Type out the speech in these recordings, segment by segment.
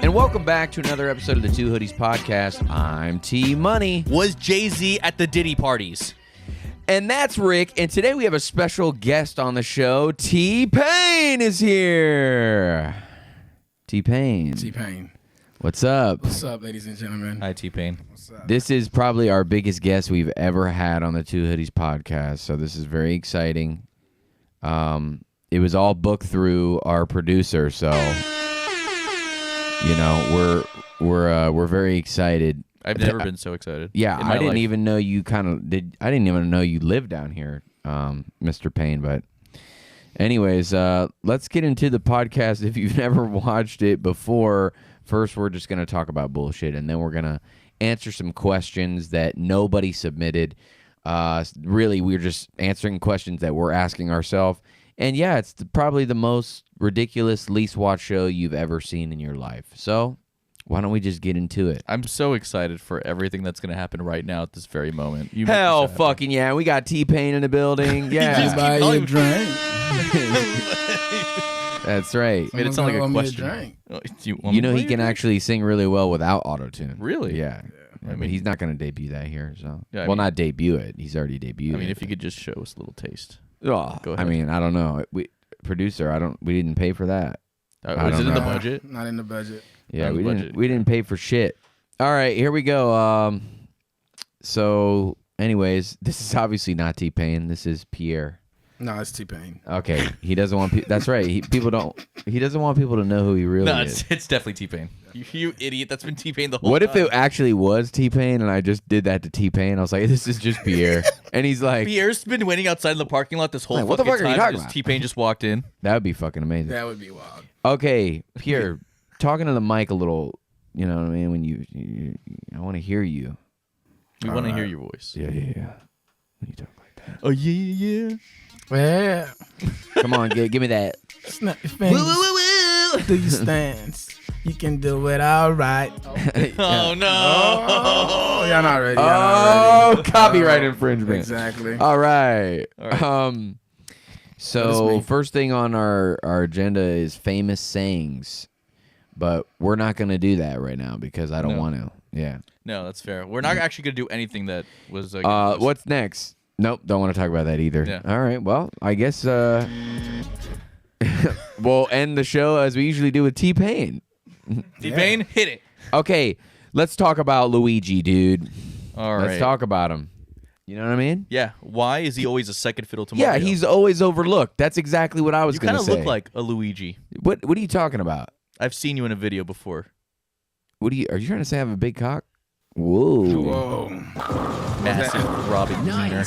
And welcome back to another episode of the Two Hoodies podcast. I'm T-Money. Was Jay-Z at the Diddy parties? And that's Rick. And today we have a special guest on the show. T-Pain is here. T-Pain. T-Pain. What's up? What's up, ladies and gentlemen? Hi, T-Pain. What's up? This is probably our biggest guest we've ever had on the Two Hoodies podcast. So this is very exciting. It was all booked through our producer. So, you know, we're very excited. I've never been so excited. Yeah, in my I didn't life. even know you I didn't even know you lived down here, Mr. Payne. But anyways, let's get into the podcast. If you've never watched it before, first we're just going to talk about bullshit, and then we're going to answer some questions that nobody submitted. Really, we're just answering questions that we're asking ourselves. And yeah, it's probably the most ridiculous, least watched show you've ever seen in your life. So why don't we just get into it? I'm so excited for everything that's going to happen right now at this very moment. You Hell make me so fucking yeah. We got T-Pain in the building. Yeah. Just buy you a drink. That's right. Made it sound like a Someone want me question. drink. Oh, do you want You me know to he play can your actually sing really well without auto-tune. Really? Yeah. I But he's not going to debut that here. So, Yeah, I well, mean- not debut it. He's already debuted. drink? I mean, it. if you could just show us a little taste. Oh, Go I ahead. mean, I don't know. Producer, we didn't pay for that. I Is don't it in the know. budget? Not in the budget. Yeah, On the we budget. didn't pay for shit. All right, here we go. So, anyways, this is obviously not T-Pain. This is Pierre. No, it's T-Pain. Okay, he doesn't want. That's right. He doesn't want people to know who he really No, is. it's definitely T-Pain. You idiot. That's been T-Pain the whole What time. if it actually was T-Pain and I just did that to T-Pain? I was like, this is just Pierre, and he's like, Pierre's been waiting outside in the parking lot this whole Like, what the fucking fuck are you time. talking Just about? T-Pain just walked in. that would be fucking amazing. That would be wild. Okay, Pierre, talking to the mic a little. You know what I mean? When I want to hear you. We want to hear your voice. Yeah. When you talk like that. Oh, yeah. Yeah. Come on, give me that. Snap your fingers. Do your stance. You can do it all right. Oh, no. Oh, y'all not ready. Oh, copyright infringement. Exactly. All right. All right. So me. first thing on our agenda is famous sayings, but we're not going to do that right now because I don't No. want to. Yeah. No, that's fair. We're not actually going to do anything that was... What's next? Nope, don't want to talk about that either. Yeah. All right. Well, I guess we'll end the show as we usually do with T-Pain. T-Pain, hit it. Okay, let's talk about Luigi, dude. All right. Let's talk about him. You know what I mean? Yeah. Why is he always a second fiddle to Mario? Yeah, he's always overlooked. That's exactly what I was You going kind to of say. look like a Luigi. What are you talking about? I've seen you in a video before. Are you trying to say I have a big cock? Whoa. Whoa. Massive robbing wiener.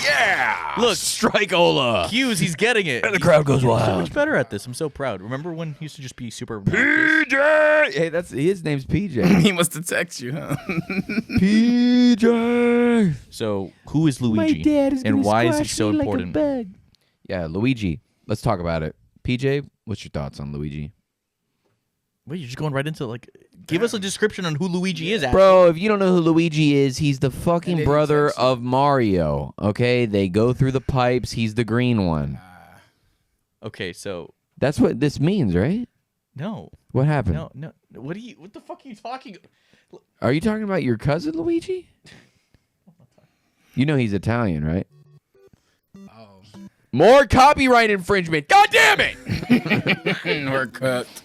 Yeah. Look, Strikeola. Hughes, he's getting it. And the crowd goes He's so wild. much better at this. I'm so proud. Remember when he used to just be super obnoxious? PJ. Hey, his name's PJ. He must have texted you, huh? PJ. So, who is Luigi? And why is he so important? Yeah, Luigi. Let's talk about it. PJ, what's your thoughts on Luigi? Wait, you're just going right into give us a description on who Luigi is. Bro, if you don't know who Luigi is, he's the fucking And then he brother texts you. of Mario. Okay, they go through the pipes. He's the green one. Okay, so That's what this means, right? no, What happened? no. What the fuck are you talking? Are you talking about your cousin Luigi? You know he's Italian, right? Oh. More copyright infringement. God damn it! We're cooked.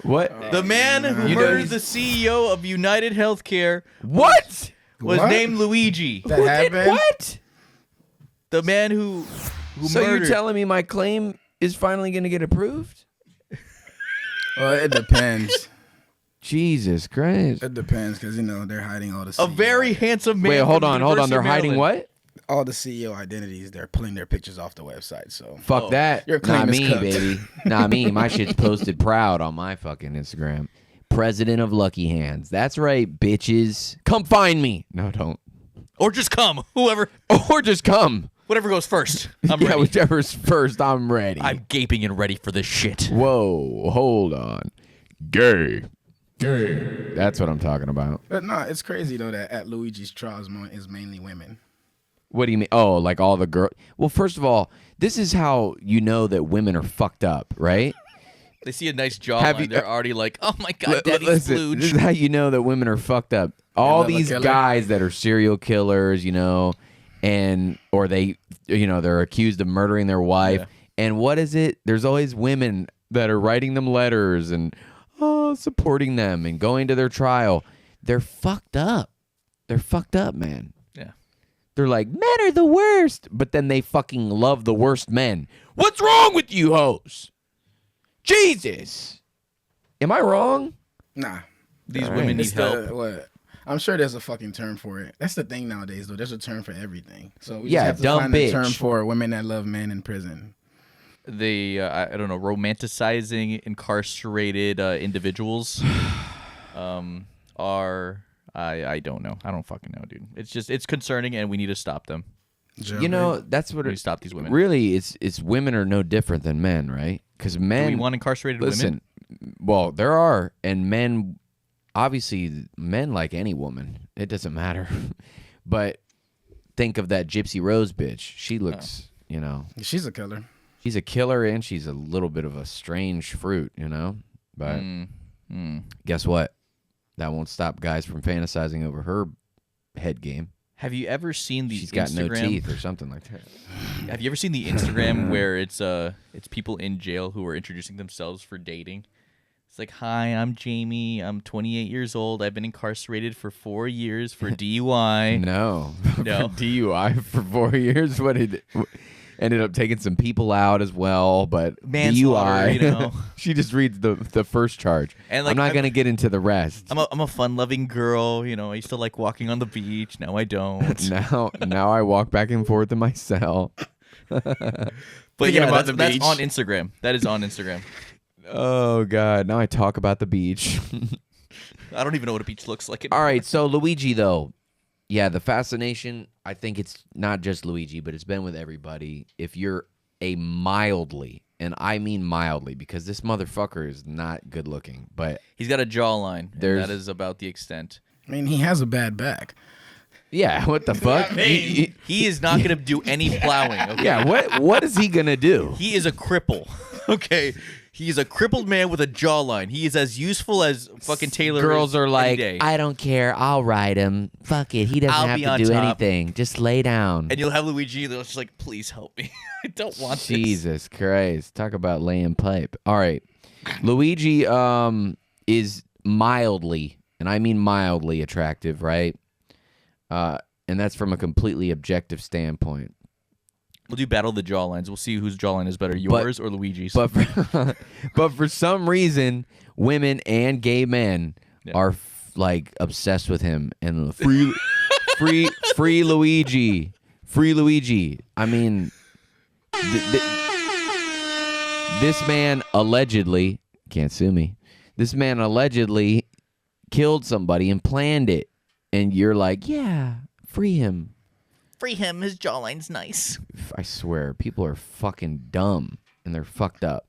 What? The man who You know murdered the CEO of United Healthcare What? was What? named Luigi. That Who did happened? what? The man who So murdered. you're telling me my claim is finally going to get approved? Well, it depends. Jesus Christ. It depends because, they're hiding all the a CEO very handsome man. Wait, hold from on. University They're of hiding Maryland. what? all the CEO identities. They're pulling their pictures off the website. So Fuck Oh, that. your claim Not is me, cooked. baby. Not me. My shit's posted proud on my fucking Instagram. President of Lucky Hands. That's right, bitches. Come find me. No, don't. Or just come. Whoever. Or just come. Whatever goes first. I'm Yeah, ready. whichever's first, I'm ready. I'm gaping and ready for this shit. Whoa, hold on. Gay. That's what I'm talking about. But no, it's crazy though that at Luigi's trials is mainly women. What do you mean? Oh, like all the girls. Well, first of all, this is how you know that women are fucked up, right? They see a nice jawline, they're already like, "Oh my god, daddy's listen, splooge." this is how you know that women are fucked up. All these guys that are serial killers, or they, they're accused of murdering their wife. Yeah. And what is it? There's always women that are writing them letters and supporting them and going to their trial. They're fucked up. They're fucked up, man. Yeah. They're like, men are the worst, but then they fucking love the worst men. What's wrong with you hoes? Jesus. Am I wrong? Nah. These women need help. What? I'm sure there's a fucking term for it. That's the thing nowadays, though. There's a term for everything. So we just have to dumb find bitch. a term for women that love men in prison. The I don't know, romanticizing incarcerated individuals are I don't know. I don't fucking know, dude. It's concerning, and we need to stop them. That's what We stop these women. Really, it's women are no different than men, right? Because men. Do we want incarcerated women? Well, there are, and men. Obviously, men like any woman. It doesn't matter. But think of that Gypsy Rose bitch. She looks, She's a killer. She's a killer, and she's a little bit of a strange fruit, But guess what? That won't stop guys from fantasizing over her head game. Have you ever seen the She's got Instagram? no teeth or something like that. Have you ever seen the Instagram where it's people in jail who are introducing themselves for dating? It's like, "Hi, I'm Jamie. I'm 28 years old. I've been incarcerated for 4 years for DUI." No. No. DUI for 4 years? Ended up taking some people out as well, but Manslaughter, DUI. She just reads the first charge. And I'm not going to get into the rest. I'm a fun-loving girl. I used to like walking on the beach. Now I don't. now I walk back and forth in my cell. But yeah, that's on Instagram. That is on Instagram. Oh, God. Now I talk about the beach. I don't even know what a beach looks like anymore. All right, so Luigi, though. Yeah, the fascination, I think it's not just Luigi, but it's been with everybody. If you're a mildly, and I mean mildly, because this motherfucker is not good looking, but he's got a jawline, and that is about the extent. I mean, he has a bad back. Yeah, what the fuck? He is not going to do any plowing. Okay? Yeah, what is he going to do? He is a cripple. Okay. He's a crippled man with a jawline. He is as useful as fucking Taylor. Girls are like, day. I don't care. I'll ride him. Fuck it. He doesn't I'll have be to on do top. anything. Just lay down. And you'll have Luigi that's just like, please help me. I don't want this. Jesus Christ. Talk about laying pipe. All right. Luigi is mildly, and I mean mildly attractive, right? And that's from a completely objective standpoint. We'll do battle of the jawlines. We'll see whose jawline is better, yours or Luigi's. But for some reason, women and gay men are obsessed with him and free Luigi, free Luigi. I mean, this man allegedly can't sue me. This man allegedly killed somebody and planned it, and you're like, yeah, free him. Free him. His jawline's nice. I swear, people are fucking dumb and they're fucked up.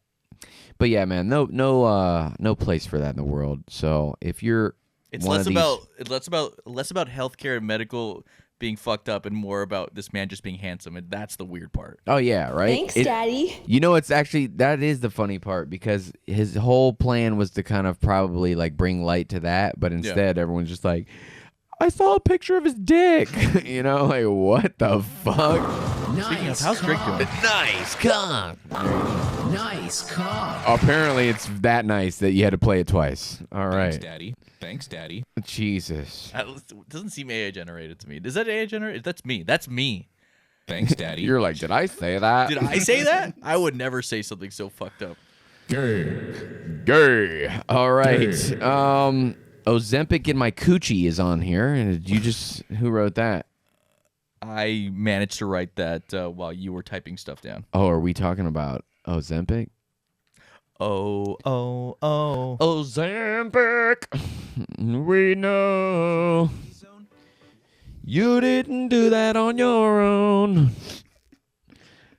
But yeah, man, no place for that in the world. So if you're, it's less about healthcare and medical being fucked up, and more about this man just being handsome, and that's the weird part. Oh yeah, right. Thanks, Daddy. It's actually that is the funny part, because his whole plan was to kind of probably bring light to that, but instead everyone's just like, I saw a picture of his dick. What the fuck? Speaking of, how's Drake doing? Nice cock. Nice cock. Apparently, it's that nice that you had to play it twice. All right. Thanks, Daddy. Jesus. That doesn't seem AI generated to me. Is that AI generated? That's me. That's me. Thanks, Daddy. You're like, did I say that? Did I say that? I would never say something so fucked up. Gay. All right. Ozempic in my coochie is on here. And who wrote that? I managed to write that while you were typing stuff down. Oh, are we talking about Ozempic? Oh. Ozempic, we know you didn't do that on your own.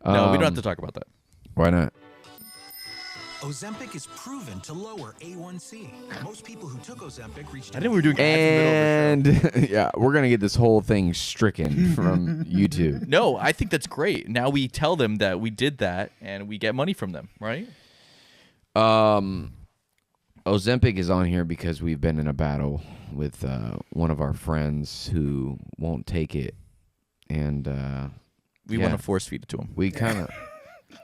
No, we don't have to talk about that. Why not? Ozempic is proven to lower A1C. Most people who took Ozempic reached. I think we were doing ads in the middle of the show. And yeah, we're gonna get this whole thing stricken from YouTube. No, I think that's great. Now we tell them that we did that, and we get money from them, right? Ozempic is on here because we've been in a battle with one of our friends who won't take it, and We want to force feed it to him. We kind of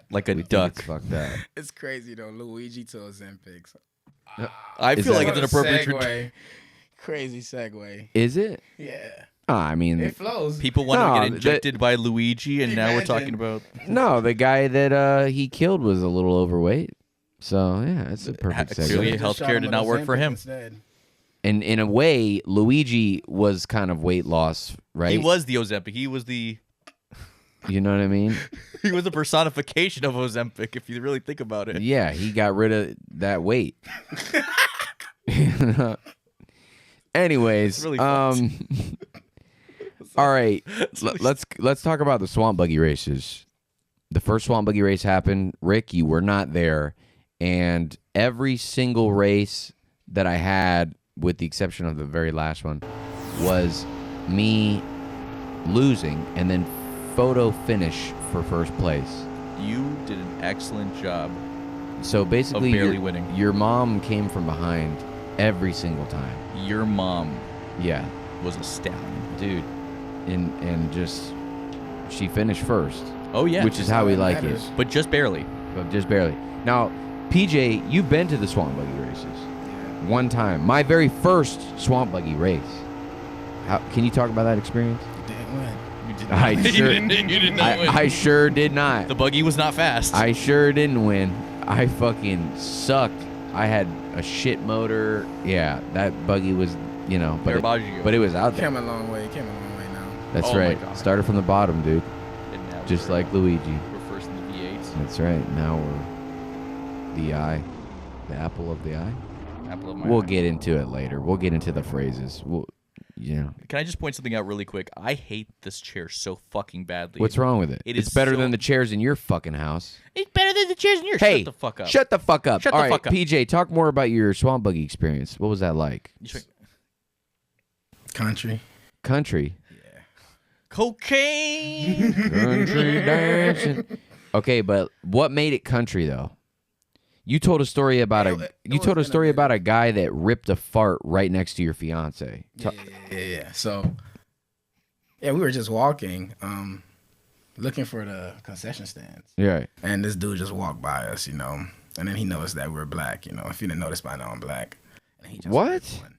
like a think duck. it's fucked up. It's crazy though. Luigi to Ozempic. I Is feel that- like it's an appropriate. segue. Crazy segue. Is it? Yeah. I mean, It flows. People want No, to get injected by Luigi, and now we're Imagine. talking about no, the guy that he killed was a little overweight. So yeah, it's a perfect Clearly segue. healthcare Just shot him did with not work for Ozempic him. instead. And in a way, Luigi was kind of weight loss, right? He was the Ozempic. He was the You know what I mean? he was a personification of Ozempic. If you really think about it. Yeah, he got rid of that weight. Anyways, Really fun. all right, let's talk about the swamp buggy races. The first swamp buggy race happened. Rick, you were not there, and every single race that I had, with the exception of the very last one, was me losing and then photo finish for first place. You did an excellent job. So basically, Of barely winning. your mom came from behind every single time. Your mom Yeah, was a stallion. dude, and just she finished first, Oh yeah, which is how we that like matters. it, but just barely. but just barely. Now, PJ, you've been to the swamp buggy races one time. My very first swamp buggy race. How can you talk about that experience? Didn't win. You did I not. sure- you did not win. I sure did not. The buggy was not fast. I sure didn't win. I fucking sucked. I had a shit motor. Yeah, that buggy was, Garabaggio. but it was out there. Came a long way. Came a long way now. That's Oh my right. God. Started from the bottom, dude. And now Just we're, like Luigi. we're first in the V8s. That's right. Now we're the eye, the apple of the eye. Apple of my We'll eye. get into it later. We'll get into the phrases. Can I just point something out really quick? I hate this chair so fucking badly. What's wrong with it? It It's is better so- than the chairs in your fucking house. It's better than the chairs in your. Hey, Shut the fuck up. Shut the fuck up. Shut All the right, fuck up. PJ, talk more about your swamp buggy experience. What was that like? Country. Country. Cocaine. Country dancing. Okay, but what made it country though? You told a story about It you was told a story innovative. about a guy that ripped a fart right next to your fiance. Yeah. So, yeah, we were just walking, looking for the concession stands, Yeah. and this dude just walked by us, and then he noticed that we were black. If you didn't notice by now, I'm black. And he just What? ripped one.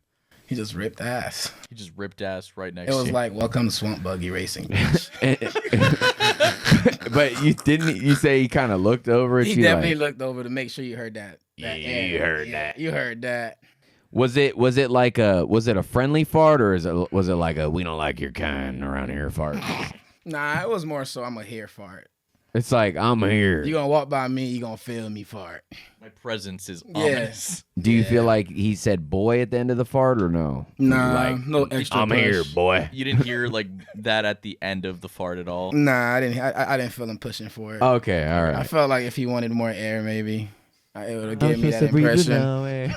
He just ripped ass. He just ripped ass right next It to was you. like, "Welcome to Swamp Buggy Racing." bitch. But you say he kind of looked over at He you definitely like, looked over to make sure you heard that. You heard that. You heard that. was it like was it a friendly fart or was it like a we don't like your kind around here fart? Nah, it was more so I'm a hair fart. It's like I'm here. You gonna walk by me, you gonna feel me fart. My presence is Yeah. ominous. Do you feel like he said boy at the end of the fart or no? Nah, Like, no extra. I'm push. here, boy. You didn't hear like that at the end of the fart at all. Nah, I didn't. I didn't feel him pushing for it. Okay, all I right. felt like if he wanted more air, maybe it would have given me that impression.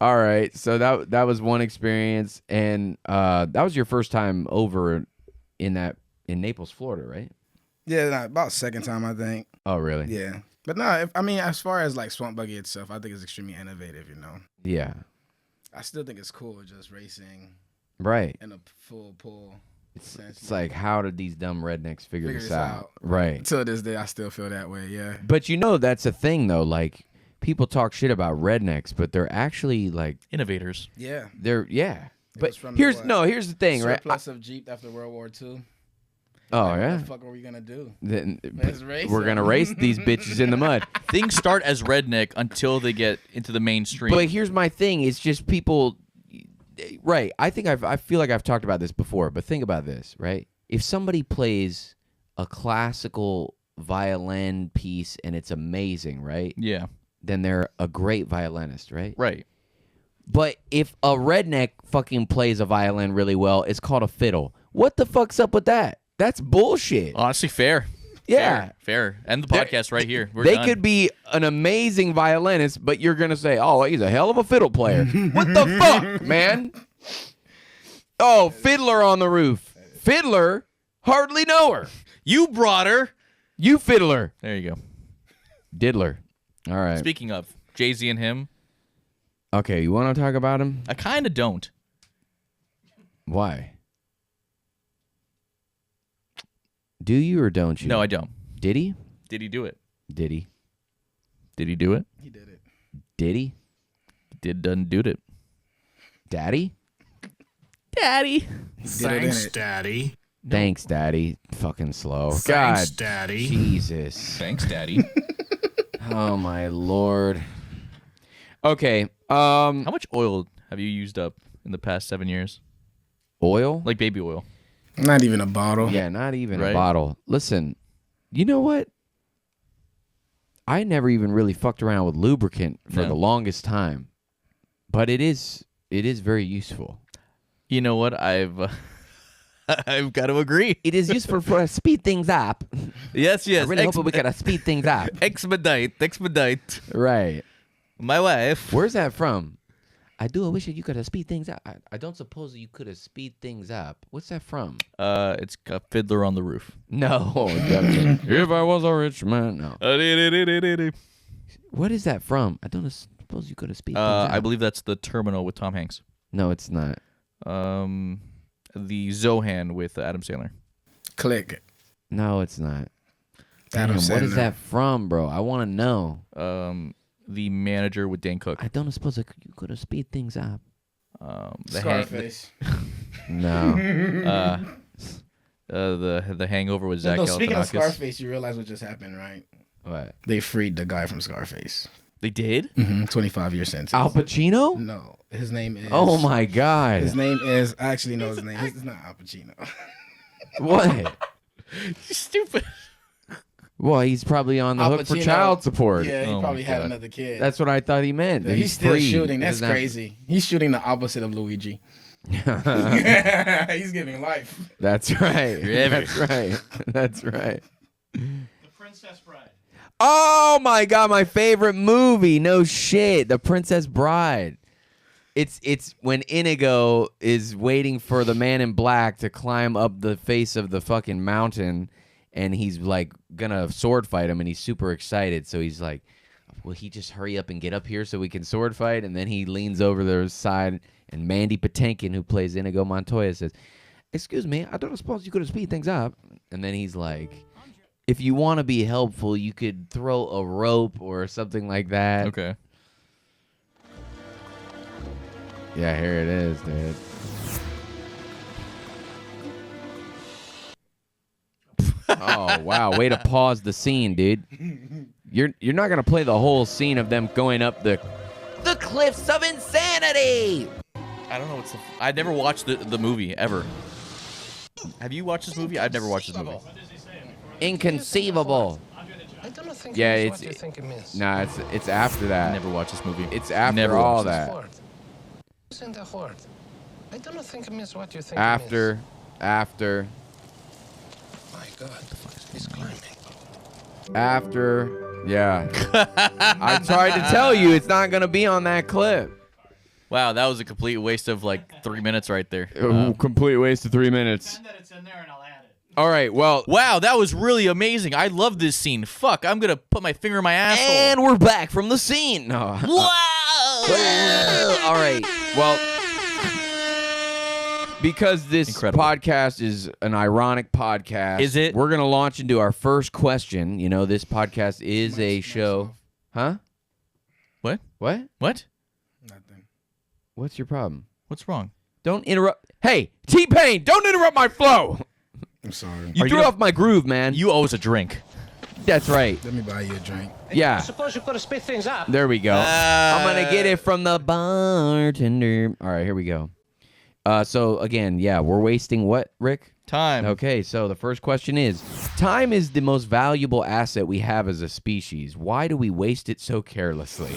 All right, so that was one experience, and that was your first time over in Naples, Florida, right? Yeah, nah, about second time I think. Oh, really? Yeah, but no, I mean as far as like Swamp Buggy itself, I think it's extremely innovative. Yeah. I still think it's cool just racing Right. in a full pull. It's like, how did these dumb rednecks figure Figure this this out? out. Right. Until this day, I still feel that way. Yeah. But that's a thing though. Like people talk shit about rednecks, but they're actually like Innovators. Yeah. they're But was from the here's what? here's the thing, right? Surplus of Jeep after World War II. Oh What yeah. the fuck are we gonna do? Then Let's race we're gonna them. race these bitches in the mud. Things start as redneck until they get into the mainstream. But here's my thing: it's just people. Right. I think I feel like I've talked about this before, but think about this, right? If somebody plays a classical violin piece and it's amazing, right? yeah. Then they're a great violinist, right? Right. But if a redneck fucking plays a violin really well, it's called a fiddle. What the fuck's up with that? That's bullshit. Honestly, fair. Yeah. Fair. End the podcast right here. We're They done. could be an amazing violinist, but you're going to say, oh, he's a hell of a fiddle player. What the fuck, man? Oh, fiddler on the roof. Fiddler? Hardly know her. You brought her. You fiddler. There you go. Diddler. All right. Speaking of Jay-Z and him, Okay, you want to talk about him? I kind of don't. Why? Do you or don't you? No, I don't. Did he? Did he do it? Did he? Did he do it? He did it. Did he? Done do it. Daddy? Daddy. He did it in Thanks, it. Daddy. Thanks, Daddy. Fucking slow. Thanks, God, Daddy. Jesus. Thanks, Daddy. Oh my Lord. Okay. How much oil have you used up in the past 7 years? Oil? Like baby oil. Not even a bottle. Yeah, not even a Right. bottle. Listen, you know what? I never even really fucked around with lubricant for No. the longest time, but it is very useful. You know what? I've got to agree. It is useful for speed things up. Yes. I really hope we can speed things up. Expedite. Right. My wife. Where's that from? I do wish that you could have speed things up. I don't suppose that you could have speed things up. What's that from? It's got Fiddler on the Roof. No. If I was a rich man. No. What is that from? I don't suppose you could have speed things up. I believe that's The Terminal with Tom Hanks. No, it's not. The Zohan with Adam Sandler. Click. No, it's not. Adam Damn, what is Sandler. that from, bro? I want to know. The Manager with Dan Cook. I don't suppose you could have speed things up. Scarface. No. The Hangover with Zach No, speaking of Galifianakis. Scarface, you realize what just happened, right? What? They freed the guy from Scarface. They did? 25 year sentence. Al Pacino? No, his name is. Oh my God. His name is. I actually know his name. It's not Al Pacino. What? Stupid. Well, he's probably on the Al hook for Pacino- child support. Yeah, he Oh my probably had God. another kid. That's what I thought he meant. Yeah, that he's still free. shooting. He That's doesn't have- crazy. He's shooting the opposite of Luigi. He's giving life. That's right. River. That's right. That's right. The Princess Bride. Oh my God, my favorite movie. No shit. The Princess Bride. It's when Inigo is waiting for the man in black to climb up the face of the fucking mountain, and he's like gonna sword fight him, and he's super excited. So he's like, will he just hurry up and get up here so we can sword fight? And then he leans over the side, and Mandy Patinkin, who plays Inigo Montoya, says, excuse me, I don't suppose you could have speed things up. And then he's like, if you want to be helpful, you could throw a rope or something like that. Okay. Yeah, here it is, dude. Oh wow, way to pause the scene, dude. You're not gonna play the whole scene of them going up the cliffs of insanity. I don't know what's the... I've never watched the movie, ever. Have you watched this movie? I've never watched this movie. What does he say? Inconceivable. I don't think Yeah, it it's- means what you think it means. Nah, it's after that. Never watched this movie. It's after Never all watched that. Word. Who's in the word? I don't think it means what you think After. it means. My God, he's climbing. After. Yeah. I tried to tell you it's not gonna be on that clip. Wow, that was a complete waste of like 3 minutes right there. Complete waste of 3 minutes. Pretend that it's in there and I'll add it. All right, well, Wow, that was really amazing. I love this scene. Fuck, I'm gonna put my finger in my asshole. and we're back from the scene. No. Wow! All right. Well, because this Incredible. podcast is an ironic podcast, Is it? We're gonna launch into our first question. You know, this podcast is a show. Huh? What? What? What? Nothing. What's your problem? What's wrong? Don't interrupt. Hey, T-Pain, don't interrupt my flow. I'm sorry. You Are threw you- off my groove, man. You owe us a drink. That's right. Let me buy you a drink. Yeah. I suppose you could have spit things up. There we go. I'm gonna get it from the bartender. All right, here we go. So again, yeah, we're wasting what, Rick? Time. Okay, so the first question is, time is the most valuable asset we have as a species. Why do we waste it so carelessly?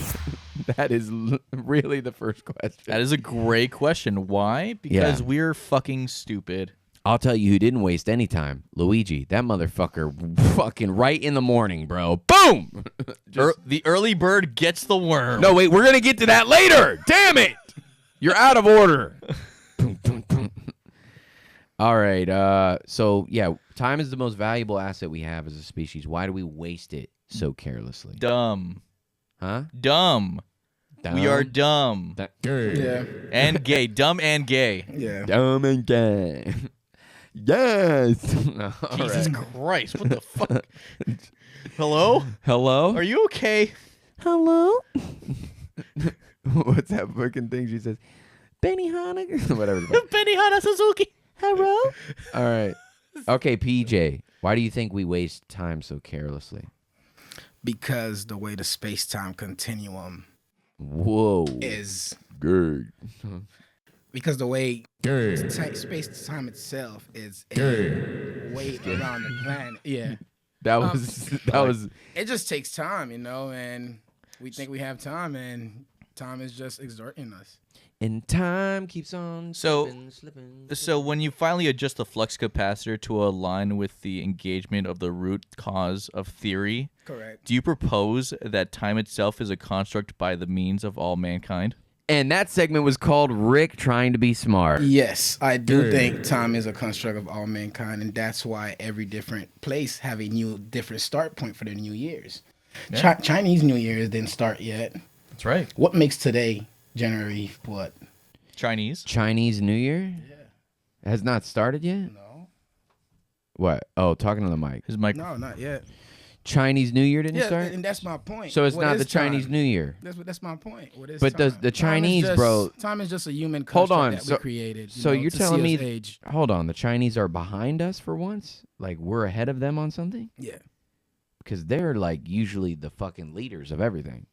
That is really the first question. That is a great question. Why? Because Yeah. we're fucking stupid. I'll tell you who didn't waste any time. Luigi. That motherfucker fucking right in the morning, bro. Boom! The early bird gets the worm. No, wait, we're going to get to that later. Damn it! You're out of order. Boom, boom, boom. All right. So, yeah, time is the most valuable asset we have as a species. Why do we waste it so carelessly? Dumb. Huh? Dumb. We are dumb. Yeah. And gay. Dumb and gay. Yeah. Dumb and gay. Yes. All Jesus right. Christ. What the fuck? Hello? Hello? Are you okay? Hello? What's that fucking thing she says? Benny Hanna? Whatever. the fuck. Benihana Suzuki. Hello? All right. Okay, PJ. Why do you think we waste time so carelessly? Because the way the space-time continuum Whoa. is, Good. because the way space-time itself is a weight around the planet. Yeah. That was It just takes time, and we think we have time, and time is just exerting us. and time keeps on So- slipping. So when you finally adjust the flux capacitor to align with the engagement of the root cause of theory, Correct. do you propose that time itself is a construct by the means of all mankind? And that segment was called Rick Trying to Be Smart. Yes, I do think time is a construct of all mankind, and that's why every different place have a different start point for their New Year's. Yeah. Chinese New Year's didn't start yet. That's right. What makes today January what? Chinese. Chinese New Year? Yeah. Has not started yet? No. What? Oh, talking to the mic. His mic. No, not yet. Chinese New Year didn't Yeah, start? and that's my point. So it's What not is the Chinese time? New Year. That's my point. What is But time? the Time is Chinese, just- bro- Time is just a human Hold construct on. that So- we created. So you're to telling see me us age. Hold on, the Chinese are behind us for once? Like we're ahead of them on something? Yeah. Because they're like usually the fucking leaders of everything.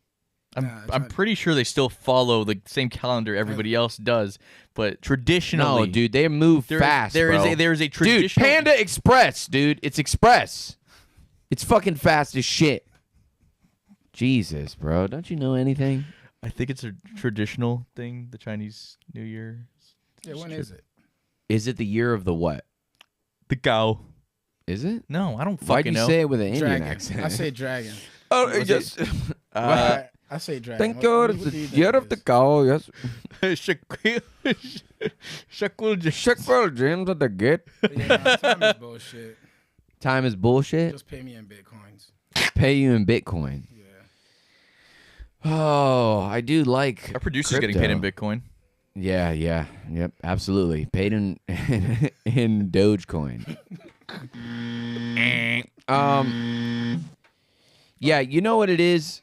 I'm pretty sure they still follow the same calendar everybody else does, but traditionally, No, dude, they move there fast. there bro. is a Dude, traditional. Panda Express, dude. It's express. It's fucking fast as shit. Jesus, bro. Don't you know anything? I think it's a traditional thing. The Chinese New Year. Yeah, when is it? Is it the year of the what? The Gao. Is it? No, I don't Why'd fucking you know. say it with an Indian Dragon. accent? I say dragon. Oh, What's yes. I say dragon. Thank What God, do it's you the think year it of the is? cow. Yes. Shakul Check for James at the gate. Yeah, nah, time is bullshit. Time is bullshit. Just pay me in bitcoins. Pay you in Bitcoin. Yeah. Oh, I do like. Our producer's getting paid in crypto. Bitcoin. Yeah, yep, absolutely. Paid in in Dogecoin. Yeah, you know what it is?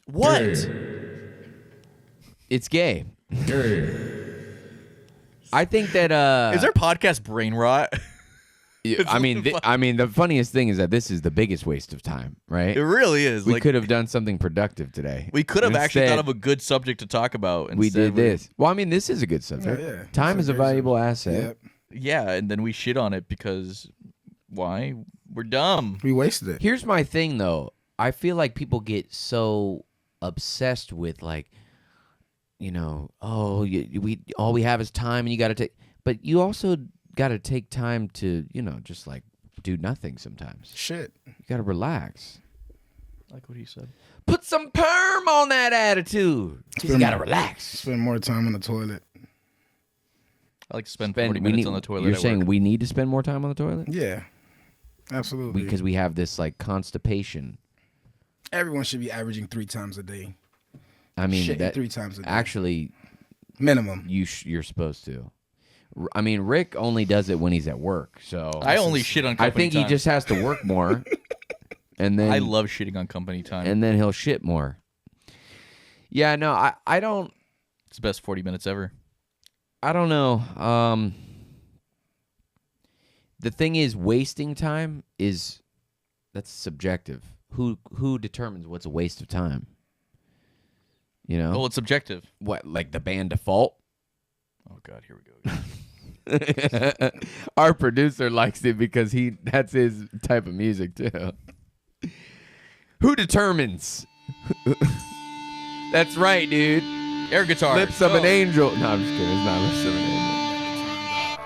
What? It's gay. I think that Is our podcast brain rot? I mean, the funniest thing is that this is the biggest waste of time, right? It really is. We Like, could have done something productive today. we could have actually Instead, thought of a good subject to talk about. We Instead did this. Well, I mean, this is a good subject. Yeah, yeah. Time It's is a a great valuable asset. Yep. Yeah, and then we shit on it because why? We're dumb. We wasted it. Here's my thing, though. I feel like people get so obsessed with, like, we all we have is time, and you got to take. But you also got to take time to, just like do nothing sometimes. Shit. You got to relax. Like what he said. Put some perm on that attitude. You got to relax. Spend more time on the toilet. I like to spend 40 minutes on the toilet. You're at saying work. we need to spend more time on the toilet Yeah. Absolutely. because we have this like constipation. Everyone should be averaging 3 times a day. I mean, Shitting that 3 times a day. actually Minimum. you're supposed to. I mean, Rick only does it when he's at work, so I only shit on I company think time. he just has to work more, and then I love shitting on company time. and then he'll shit more. Yeah, no, I don't It's the best 40 minutes ever. know. The thing is, wasting time that's subjective. Who determines what's a waste of time? You know, Well, it's subjective. what, like the band Default? Oh God, here we go. Again. Our producer likes it because that's his type of music too. Who determines? That's right, dude. Air guitar. Lips of an Go. angel. No, I'm just kidding. It's not Lips of an angel.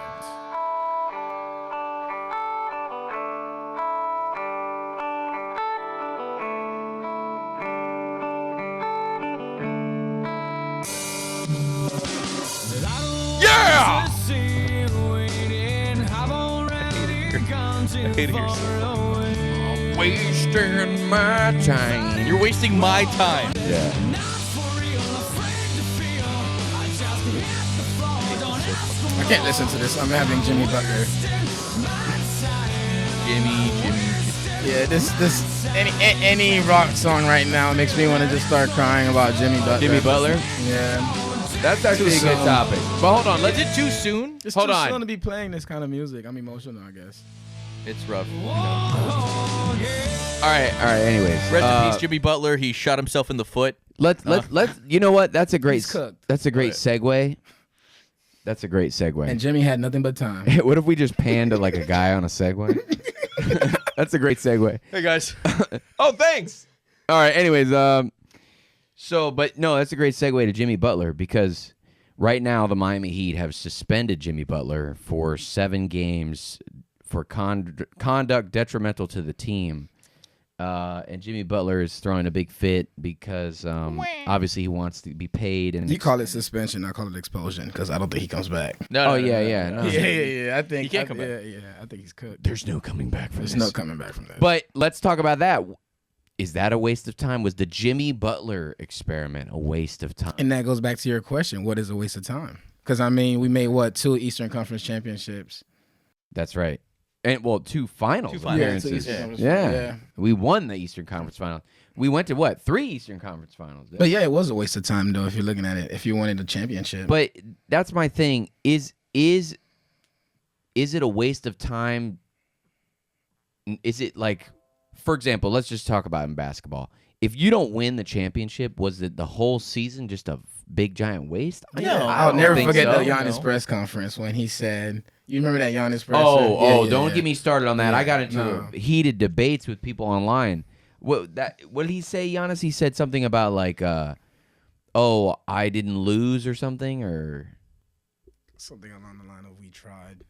Yeah! I hate it here. wasting my time. You're wasting my time. Yeah. I can't listen to this. I'm having Jimmy Butler. Jimmy. Yeah, this any rock song right now makes me want to just start crying about Jimmy Butler. Jimmy Butler? Yeah. That's actually a Too good soon. topic. But hold on, Is it too soon? It's Hold too on. soon to be playing this kind of music. I'm emotional, I guess. It's rough. All right. Anyways, Rest in peace, Jimmy Butler. He shot himself in the foot. let's. You know what? That's a great. He's cooked. That's a great segue. That's a great segue. And Jimmy had nothing but time. What if we just pan to like a guy on a Segway? That's a great segue. Hey guys. Oh, thanks. All right. Anyways, but no, that's a great segue to Jimmy Butler because right now the Miami Heat have suspended Jimmy Butler for 7 games for conduct detrimental to the team. And Jimmy Butler is throwing a big fit because obviously he wants to be paid. And You call it suspension, I call it expulsion, because I don't think he comes back. No. Yeah. I think He can't come back. Yeah, I think he's cooked. there's no coming back from There's this. no coming back from that. But let's talk about that. Is that a waste of time? Was the Jimmy Butler experiment a waste of time? And that goes back to your question: what is a waste of time? Because I mean, we made 2 Eastern Conference championships. That's right. And 2 finals. 2 finals. Yeah, 2 appearances. Eastern Conference Yeah. finals, yeah. We won the Eastern Conference Finals. We went to 3 Eastern Conference Finals. But yeah, it was a waste of time though. If you're looking at it, if you wanted a championship. But that's my thing. Is it a waste of time? Is it like, for example, let's just talk about in basketball. If you don't win the championship, was it the whole season just a big giant waste? No, I'll don't never think forget so. the Giannis No. press conference when he said, "You remember that Giannis press?" Don't get me started on that. Yeah, I got into no. heated debates with people online. What did he say, Giannis? He said something about like, I didn't lose or something, or Something along the line of "We tried."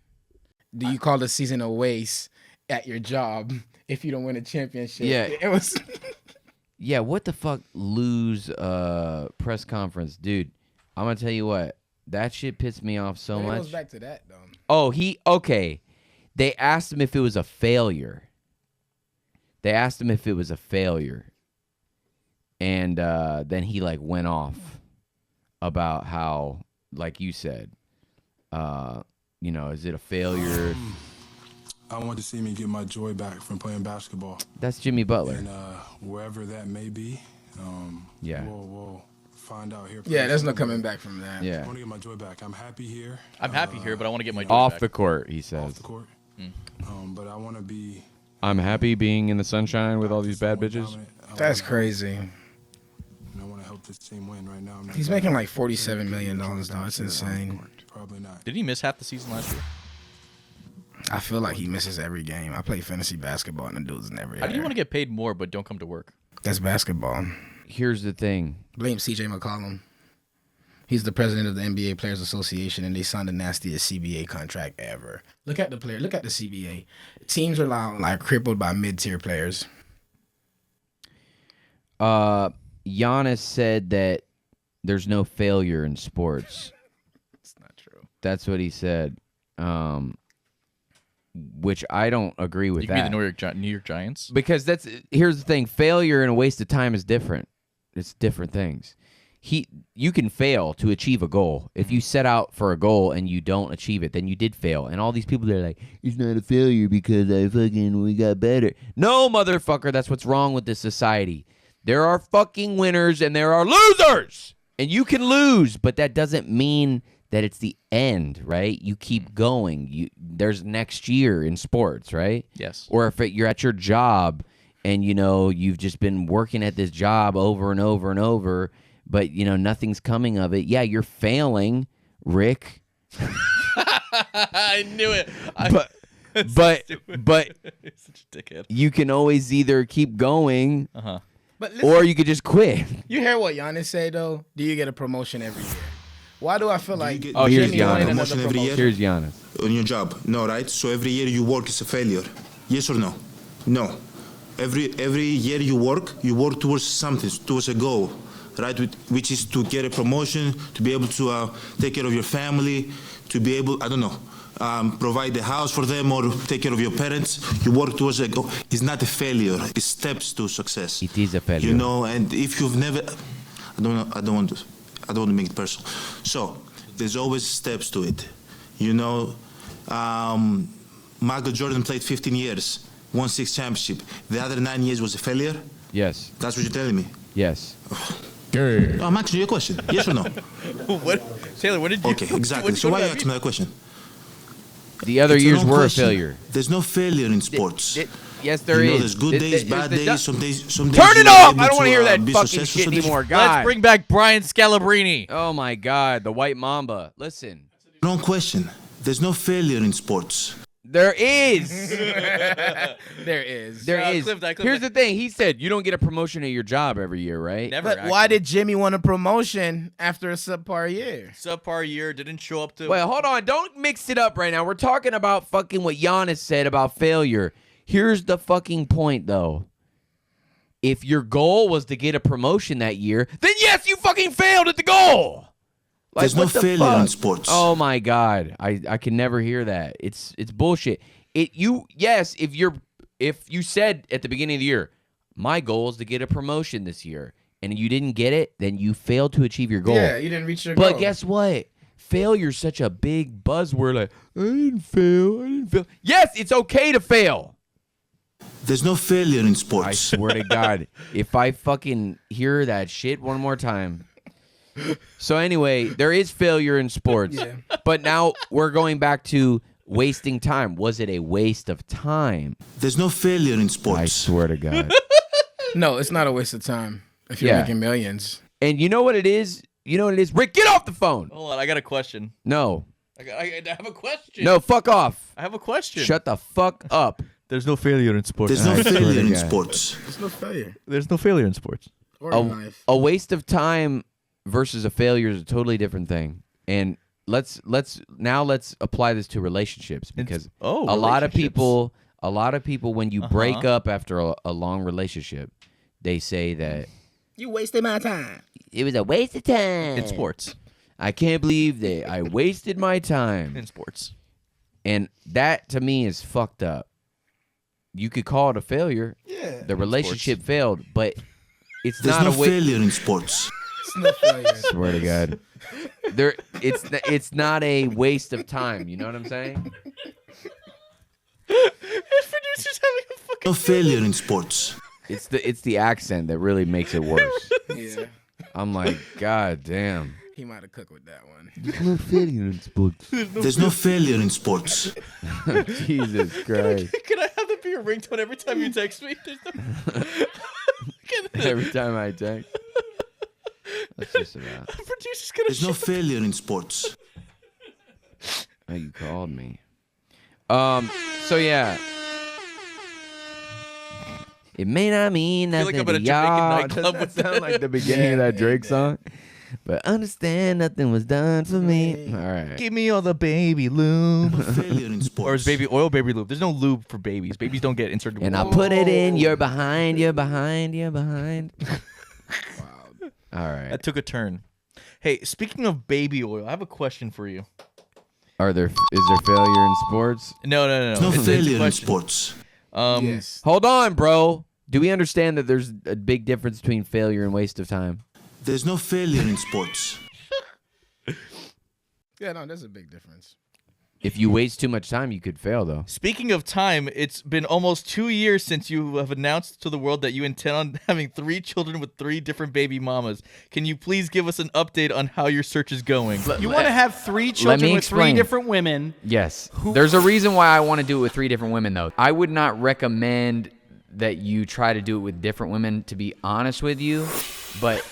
Do you call the season a waste at your job if you don't win a championship? Yeah. It was. yeah, what the fuck lose press conference, dude? I'm gonna tell you what, that shit pissed me off so It much. goes back to that though. Oh, okay. They asked him if it was a failure. And then he like went off about how, like you said, is it a failure? I want to see me get my joy back from playing basketball. That's Jimmy Butler. And wherever that may be, Yeah. we'll find out here. Yeah, there's no coming back from that. I Yeah. want to get my joy back. I'm happy here. I'm happy here, but I want to get my joy Off back. the court, he Off says. the court. But I want to be. I'm happy being in the sunshine with all these bad somewhat bitches. dominant. I That's wanna- crazy. and I want to help this team win right now. I'm not He's gonna- making like $47 million though. It's insane. Probably not. Did he miss half the season last year? I feel like he misses every game. I play fantasy basketball and the dude's never How do you here. want to get paid more but don't come to work? That's basketball. Here's the thing. Blame CJ McCollum. He's the president of the NBA Players Association, and they signed the nastiest CBA contract ever. Look at the player. Look at the CBA. Teams are like crippled by mid-tier players. Giannis said that there's no failure in sports. It's not true. That's what he said. Which I don't agree with You that. can be the New York Giants. Because here's the thing, failure and a waste of time is different. It's different things. You can fail to achieve a goal. If you set out for a goal and you don't achieve it, then you did fail. And all these people that are like, it's not a failure because we got better. No, motherfucker, that's what's wrong with this society. There are fucking winners and there are losers. And you can lose, but that doesn't mean that it's the end, right? You keep going. There's next year in sports, right? Yes. Or if you're at your job and, you've just been working at this job over and over and over, but, nothing's coming of it. Yeah, you're failing, Rick. I knew it. But Such a dickhead. you can always either keep going But listen, or you could just quit. you hear what Giannis said though? Do you get a promotion every year? Why do I feel like get- Oh, here's Jimmy wanted Giannis. another Promotion every year? Here's Giannis. On your job, no, right? So every year you work is a failure. Yes or no? No. Every year you work towards something, towards a goal, right? Which is to get a promotion, to be able to take care of your family, to be able, I don't know, provide a house for them or take care of your parents. You work towards a goal. It's not a failure. It's steps to success. It is a failure. You know, and if you've never, I don't want to make it personal. So there's always steps to it. You know, Michael Jordan played 15 years, won 6 championships. The other 9 years was a failure. Yes. That's what you're telling me. Yes. No, I'm asking you a question. Yes or no? What, Taylor? What did you? Okay, exactly. So why you asking me that question? The other It's a years wrong were question. a failure. There's no failure in sports. Yes, there you is. know, there's good days, bad days. Some days. Turn you it are off! able I don't want to hear that be fucking successful, shit some days- anymore. God. Let's bring back Brian Scalabrine. Oh my God, the White Mamba. Listen, Wrong question. There's no failure in sports. there is. There is. There Yeah, is. clip that, clip Here's that. the thing. He said you don't get a promotion at your job every year, right? Never. But why did Jimmy want a promotion after a subpar year? subpar year didn't show up to? Wait, hold on. Don't mix it up right now. We're talking about fucking what Giannis said about failure. Here's the fucking point, though. If your goal was to get a promotion that year, then yes, you fucking failed at the goal. Like, There's no what the failure in fuck? sports. Oh my God, I can never hear that. It's bullshit. If you said at the beginning of the year, my goal is to get a promotion this year, and you didn't get it, then you failed to achieve your goal. Yeah, you didn't reach your But goal. guess what? Failure's such a big buzzword. Like, I didn't fail. Yes, it's okay to fail. There's no failure in I sports. swear to God, if I fucking hear that shit one more time. So anyway, there is failure in sports. Yeah. But now we're going back to wasting time. Was it a waste of time? There's no failure in I sports. swear to God. No, it's not a waste of time if you're Yeah. making millions. And you know what it is? You know what it is? Rick, get off the phone. Hold on, I got a question. No. I have a question. No, fuck off. I have a question. Shut the fuck up. There's no failure in sports. There's no I swear failure to in God. sports. It's no failure. There's no failure in sports. Or in life. A waste of time versus a failure is a totally different thing. And let's apply this to relationships because a lot of people when you break up after a long relationship, they say that You wasted my time. it was a waste of time. In sports. I can't believe that I wasted my time. In sports. And that to me is fucked up. You could call it a failure. Yeah. The relationship failed, but it's There's not no a waste. failure in sports. It's no failure. Swear to God, it's not a waste of time. You know what I'm saying? Producer's having a fucking. No failure in sports. It's the accent that really makes it worse. Yeah. I'm like, God damn. He might have cooked with that one. No failure in sports. There's no failure in sports. Jesus Christ! Can I have that be your ringtone every time you text me? There's no... Every time I text, that's just about. Producer's gonna. There's no failure in sports. Oh, you called me. So yeah. It may not mean feel like nothing I'm at a to Jamaican y'all. nightclub Doesn't with that sound like the beginning of that Drake song? But understand nothing was done for me. All right. Give me all the baby lube. No failure in sports. Or is baby oil baby lube? There's no lube for babies. Babies don't get inserted. And I put it in. You're behind. You're behind. You're behind. All right. That took a turn. Hey, speaking of baby oil, I have a question for you. Is there failure in sports? No. There's no It's a failure in question. sports. Yes. Hold on, bro. Do we understand that there's a big difference between failure and waste of time? There's no failure in sports. Yeah, no, there's a big difference. If you waste too much time, you could fail, though. Speaking of time, it's been almost 2 years since you have announced to the world that you intend on having 3 children with 3 different baby mamas. Can you please give us an update on how your search is going? You want to have 3 me children with 3 explain. different women. Yes. There's a reason why I want to do it with 3 different women, though. I would not recommend that you try to do it with different women, to be honest with you. But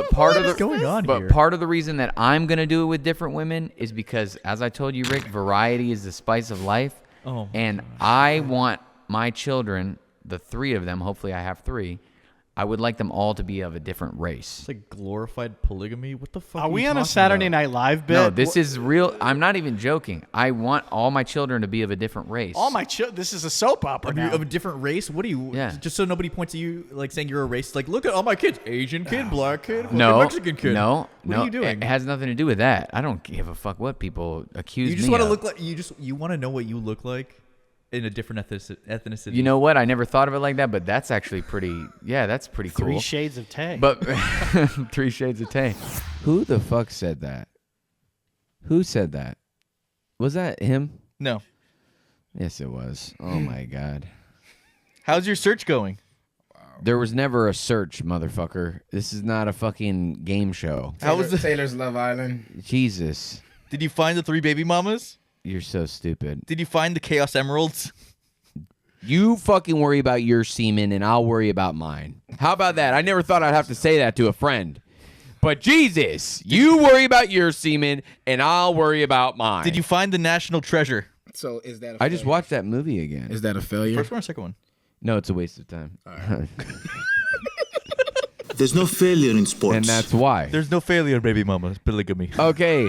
part of the going on but here? part of the reason that I'm gonna do it with different women is because, as I told you, Rick, variety is the spice of life. Oh. And I want my children, the 3 of them, hopefully I have 3, I would like them all to be of a different race. It's like glorified polygamy. What the fuck? Are we you on a talking Saturday about? Night Live bit? No, this is real. I'm not even joking. I want all my children to be of a different race. This is a soap opera now. Of a different race? What are you? Yeah. Just so nobody points at you like saying you're a race. Like, look at all my kids: Asian kid, black kid, fucking No, Mexican kid. no, What no. are you doing? It has nothing to do with that. I don't give a fuck what people accuse You just me want to of. look like you want to know what you look like in a different ethnicity. You know what? I never thought of it like that, but that's actually pretty. Yeah, that's pretty cool. 3 Shades of Tay. But 3 Shades of Tay. Who the fuck said that? Who said that? Was that him? No. Yes, it was. Oh my god. How's your search going? There was never a search, motherfucker. This is not a fucking game show. How was the Taylor's Love Island? Jesus. Did you find the 3 baby mamas? You're so stupid. Did you find the Chaos Emeralds? You fucking worry about your semen and I'll worry about mine. How about that? I never thought I'd have to say that to a friend. But Jesus, you worry about your semen and I'll worry about mine. Did you find the national treasure? So is that? I just watched that movie again. Is that a failure? First one or second one? No, it's a waste of time. There's no failure in sports. And that's why. There's no failure, baby mamas. Polygamy. Okay.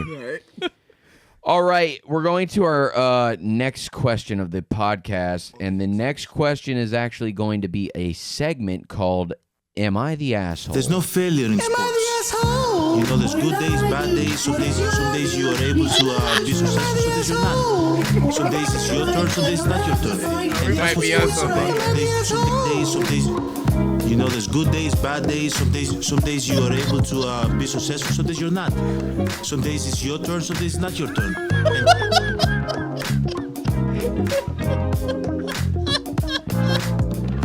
All right. We're going to our next question of the podcast. And the next question is actually going to be a segment called Am I the Asshole? There's no failure in sports. Am I the asshole? You know, there's good days, bad days. Some days you are able to be successful, some days you're not. Some days it's your turn, some days it's not your turn. And that's what sports is about. Some days, you know, there's good days, bad days. Some days you are able to be successful, some days you're not. Some days it's your turn, some days it's not your turn.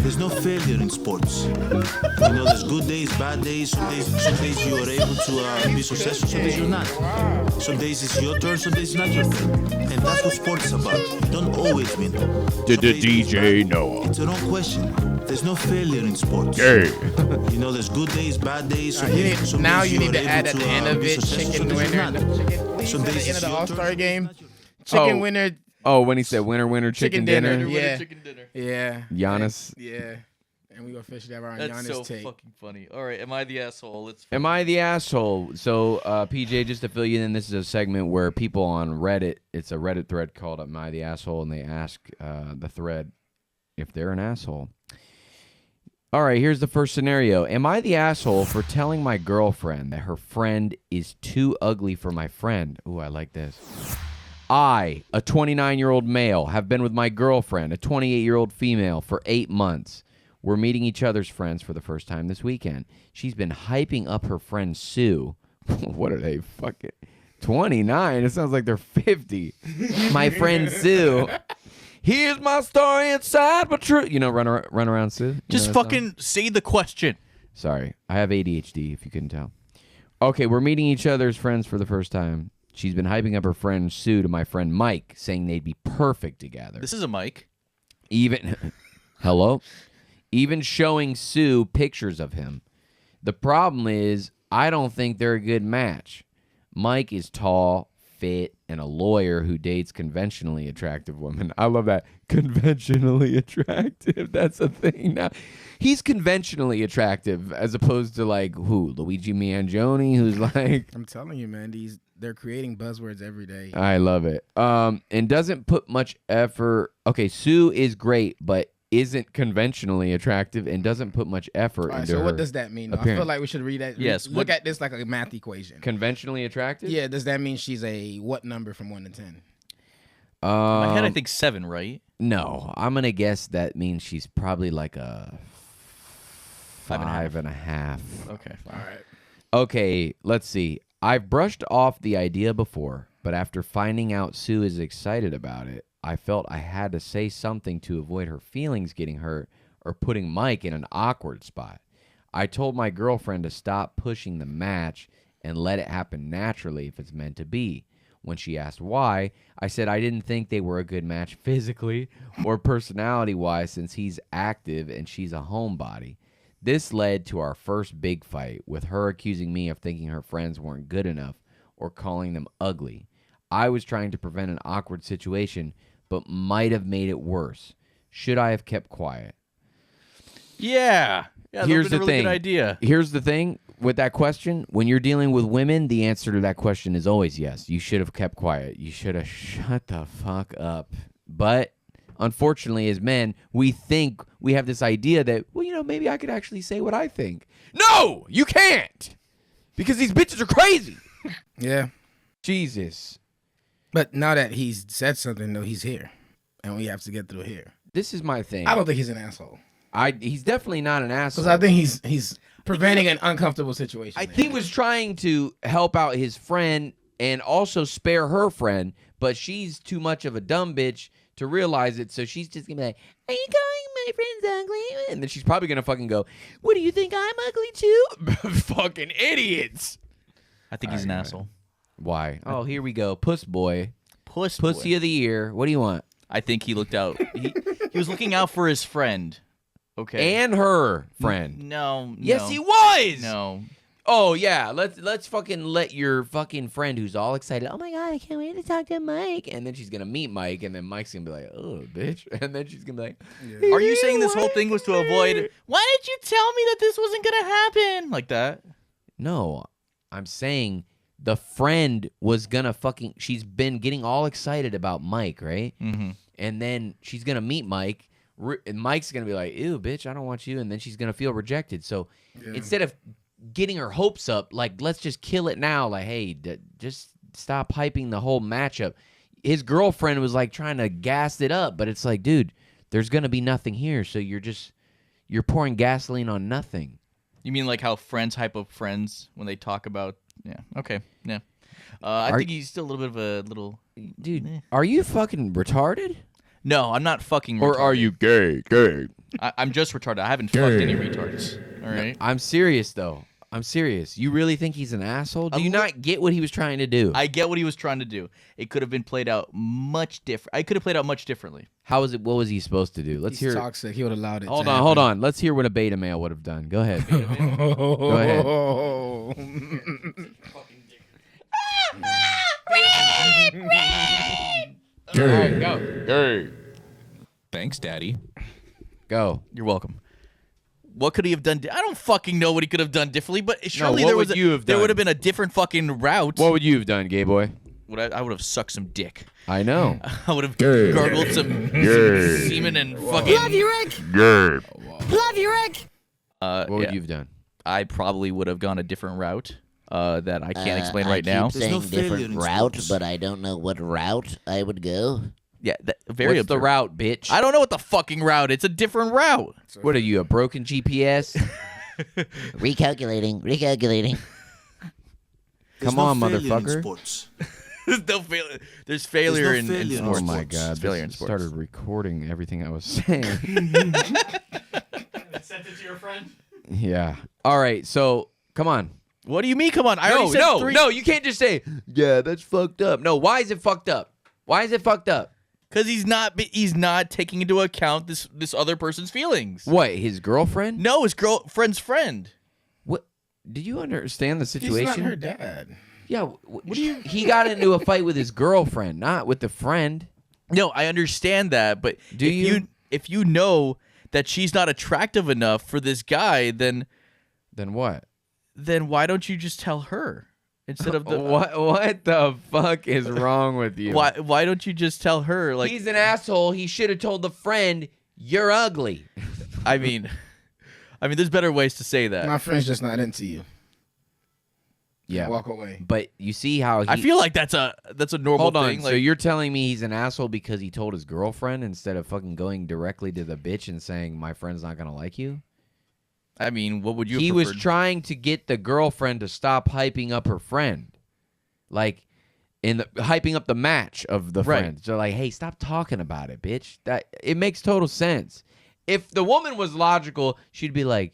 There's no failure in sports. You know, there's good days, bad days. Some days you are able to be successful, some days you're not. Some days it's your turn, some days it's not your turn. And that's what sports is about. You don't always win. DJ Noah. It's the wrong question. There's no failure in sports. Hey. You know, there's good days, bad days. Some You days, need, some now days you need are to add able at the end of be it successful, chicken some days winner. you're not. Some days at the it's end of the your All-Star turn, game. some days it's Chicken winner. Oh, when he said winner, winner, chicken dinner. Yeah. Chicken dinner. Yeah. Giannis. Yeah. And we officially have our That's Giannis so take. fucking funny. All right, am I the asshole? Let's. Am I the asshole? So, PJ, just to fill you in, this is a segment where people on Reddit, it's a Reddit thread called Am I the Asshole? And they ask the thread if they're an asshole. All right, here's the first scenario. Am I the asshole for telling my girlfriend that her friend is too ugly for my friend? Ooh, I like this. I, a 29-year-old male, have been with my girlfriend, a 28-year-old female, for 8 months. We're meeting each other's friends for the first time this weekend. She's been hyping up her friend Sue. What are they fucking 29? It sounds like they're 50. My friend Sue. Here's my story inside, but true. You know, run around Sue. You Just know that fucking song? say the question. Sorry, I have ADHD. If you couldn't tell. Okay, we're meeting each other's friends for the first time. She's been hyping up her friend Sue to my friend Mike, saying they'd be perfect together. This is a mic. Even hello. Even showing Sue pictures of him. The problem is, I don't think they're a good match. Mike is tall, fit, and a lawyer who dates conventionally attractive women. I love that. Conventionally attractive. That's a thing now. He's conventionally attractive as opposed to like who? Luigi Mangione, who's like... I'm telling you, man, they're creating buzzwords every day. I love it. And doesn't put much effort. Okay, Sue is great, but isn't conventionally attractive and doesn't put much effort into so her what does that mean? Though? I appearance. feel like we should read that. Yes, Look at this like a math equation. Conventionally attractive? Yeah, does that mean she's a what number from 1 to 10? In my head, I think 7, right? No, I'm gonna guess that means she's probably like a 5.5. 5.5. Okay. All right. Okay, let's see. I've brushed off the idea before, but after finding out Sue is excited about it, I felt I had to say something to avoid her feelings getting hurt or putting Mike in an awkward spot. I told my girlfriend to stop pushing the match and let it happen naturally if it's meant to be. When she asked why, I said I didn't think they were a good match physically or personality-wise since he's active and she's a homebody. This led to our first big fight, with her accusing me of thinking her friends weren't good enough or calling them ugly. I was trying to prevent an awkward situation, but might have made it worse. Should I have kept quiet? Yeah. Yeah, that Here's would've been the a really thing. good idea. Here's the thing with that question. When you're dealing with women, the answer to that question is always yes. You should have kept quiet. You should have shut the fuck up. But unfortunately, as men, we think we have this idea that, well, you know, maybe I could actually say what I think. No, you can't. Because these bitches are crazy. Yeah. Jesus. But now that he's said something, though, he's here. And we have to get through here. This is my thing. I don't think he's an asshole. He's definitely not an asshole. Because I think he's preventing an uncomfortable situation. I think he was trying to help out his friend and also spare her friend, but she's too much of a dumb bitch to realize it, so she's just gonna be like, "Are you calling my friends ugly?" And then she's probably gonna fucking go, "What do you think? I'm ugly too?" Fucking idiots. I think he's an asshole. Why? Oh, here we go. Puss boy. Pussy Pussy of the year. What do you want? I think he looked out. He was looking out for his friend. Okay. And her friend. No. Yes, he was. No. Oh yeah, let's fucking let your fucking friend who's all excited. Oh my god, I can't wait to talk to Mike. And then she's gonna meet Mike, and then Mike's gonna be like, "Oh, bitch," and then she's gonna be like, Are you saying this whole thing was to avoid? Why did you tell me that this wasn't gonna happen? Like that? No, I'm saying the friend was gonna fucking. She's been getting all excited about Mike, right? Mm-hmm. And then she's gonna meet Mike, and Mike's gonna be like, "Ew, bitch, I don't want you," and then she's gonna feel rejected. So instead of getting her hopes up, like, let's just kill it now. Like, hey, just stop hyping the whole matchup. His girlfriend was like trying to gas it up, but it's like, dude, there's gonna be nothing here. So you're pouring gasoline on nothing. You mean like how friends hype up friends when they talk about? Yeah. Okay. Yeah. I think he's still a little bit of a little. Dude, are you fucking retarded? No, I'm not fucking retarded. Or are you gay? Gay. I'm just retarded. I haven't fucked any retards. All right. I'm serious, though. I'm serious. You really think he's an asshole? Do you not get what he was trying to do? I get what he was trying to do. It could have been played out much different. I could have played out much differently. How was it? What was he supposed to do? Let's He's hear. toxic. He would have allowed it. Hold on. Let's hear what a beta male would have done. Go ahead. Go ahead. All right, go. Thanks, Daddy. Go. You're welcome. What could he have done? I don't fucking know what he could have done differently, but surely what there would was you have there done? would have been a different fucking route. What would you have done, gay boy? I would have sucked some dick. I know. I would have gargled some semen and fucking. Love you, Rick. Love you, Rick. What would you have done? I probably would have gone a different route that I can't explain right now. Saying no failure different in route, sports. but I don't know what route I would go. Yeah, very What's the absurd. route, bitch? I don't know what the fucking route. It's a different route. What are you, a broken GPS? Recalculating. There's Come no on, failure in motherfucker. sports. There's no failure. There's failure There's no in failure in sports. Oh my sports. god! Failure in This sports. started recording everything I was saying. Sent it to your friend. Yeah. All right. So come on. What do you mean? Come on. I already said three. No. You can't just say, "Yeah, that's fucked up." No. Why is it fucked up? Why is it fucked up? Because he's not taking into account this other person's feelings. What? His girlfriend? No, his girlfriend's friend. What? Do you understand the He's situation? not her dad. Yeah. What do you? He got into a fight with his girlfriend, not with the friend. No, I understand that, but if you know that she's not attractive enough for this guy, then what? Then why don't you just tell her instead of the What the fuck is wrong with you? Why don't you just tell her? Like, he's an asshole. He should have told the friend, "You're ugly." I mean, there's better ways to say that. My friend's just not into you. Yeah. Walk away. But you see how he... I feel like that's a normal Hold on. thing. So Like, you're telling me he's an asshole because he told his girlfriend instead of fucking going directly to the bitch and saying, "My friend's not gonna like you"? I mean, what would you? He have was preferred? trying to get the girlfriend to stop hyping up her friend, like hyping up the match of the Right. friend. So like, hey, stop talking about it, bitch. That it makes total sense. If the woman was logical, she'd be like,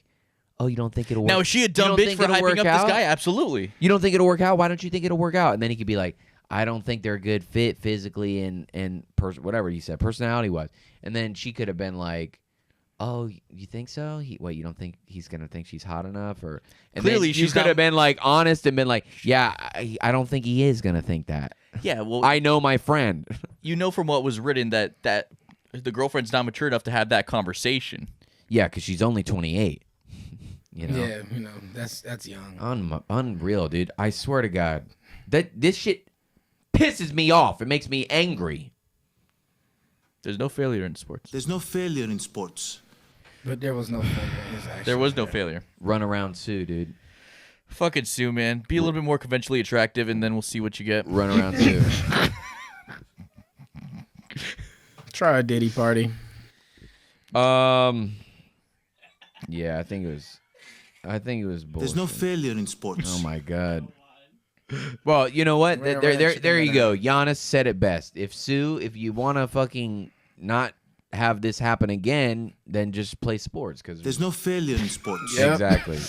"Oh, you don't think it'll work?" Now, is she a You dumb don't bitch think for it'll hyping work up out? this guy? Absolutely. You don't think it'll work out? Why don't you think it'll work out? And then he could be like, "I don't think they're a good fit physically and whatever you said, personality wise." And then she could have been like, "Oh, you think so? You don't think he's gonna think she's hot enough?" Or and Clearly, then you she's could not- have been like honest and been like, "Yeah, I don't think he is gonna think that. Yeah. Well, I know my friend." you know from what was written that the girlfriend's not mature enough to have that conversation. Yeah, because she's only 28. You know? Yeah, that's young. Unreal, dude. I swear to God, this shit pisses me off. It makes me angry. There's no failure in sports. There's no failure in sports. But there was no failure in his action. There was no failure. Run around Sue, dude. Fucking Sue, man. Be a little bit more conventionally attractive, and then we'll see what you get. Run around Sue. Try a Diddy party. Yeah, I think it was bullshit. There's no failure in sports. Oh my God. Well, you know what? Right, There you go. Giannis said it best. If you want to fucking not have this happen again, then just play sports. Because there's no failure in sports. Yep. Exactly.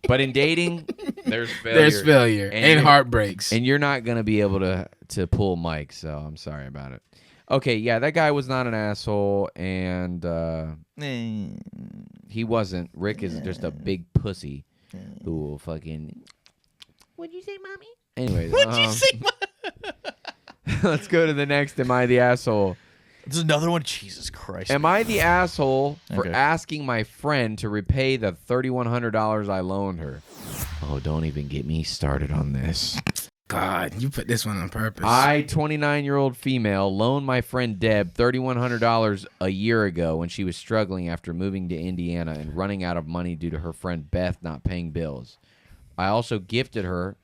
But in dating, there's failure. There's failure and heartbreaks. And you're not gonna be able to pull Mike. So I'm sorry about it. Okay, yeah, that guy was not an asshole, and he wasn't. Rick is just a big pussy who will fucking. What'd you say, mommy? Anyways, What'd you say? let's go to the next. Am I the asshole? There's another one. Jesus Christ. Am I the asshole for Okay. asking my friend to repay the $3,100 I loaned her? Oh, don't even get me started on this. God, you put this one on purpose. I, 29-year-old female, loaned my friend Deb $3,100 a year ago when she was struggling after moving to Indiana and running out of money due to her friend Beth not paying bills. I also gifted her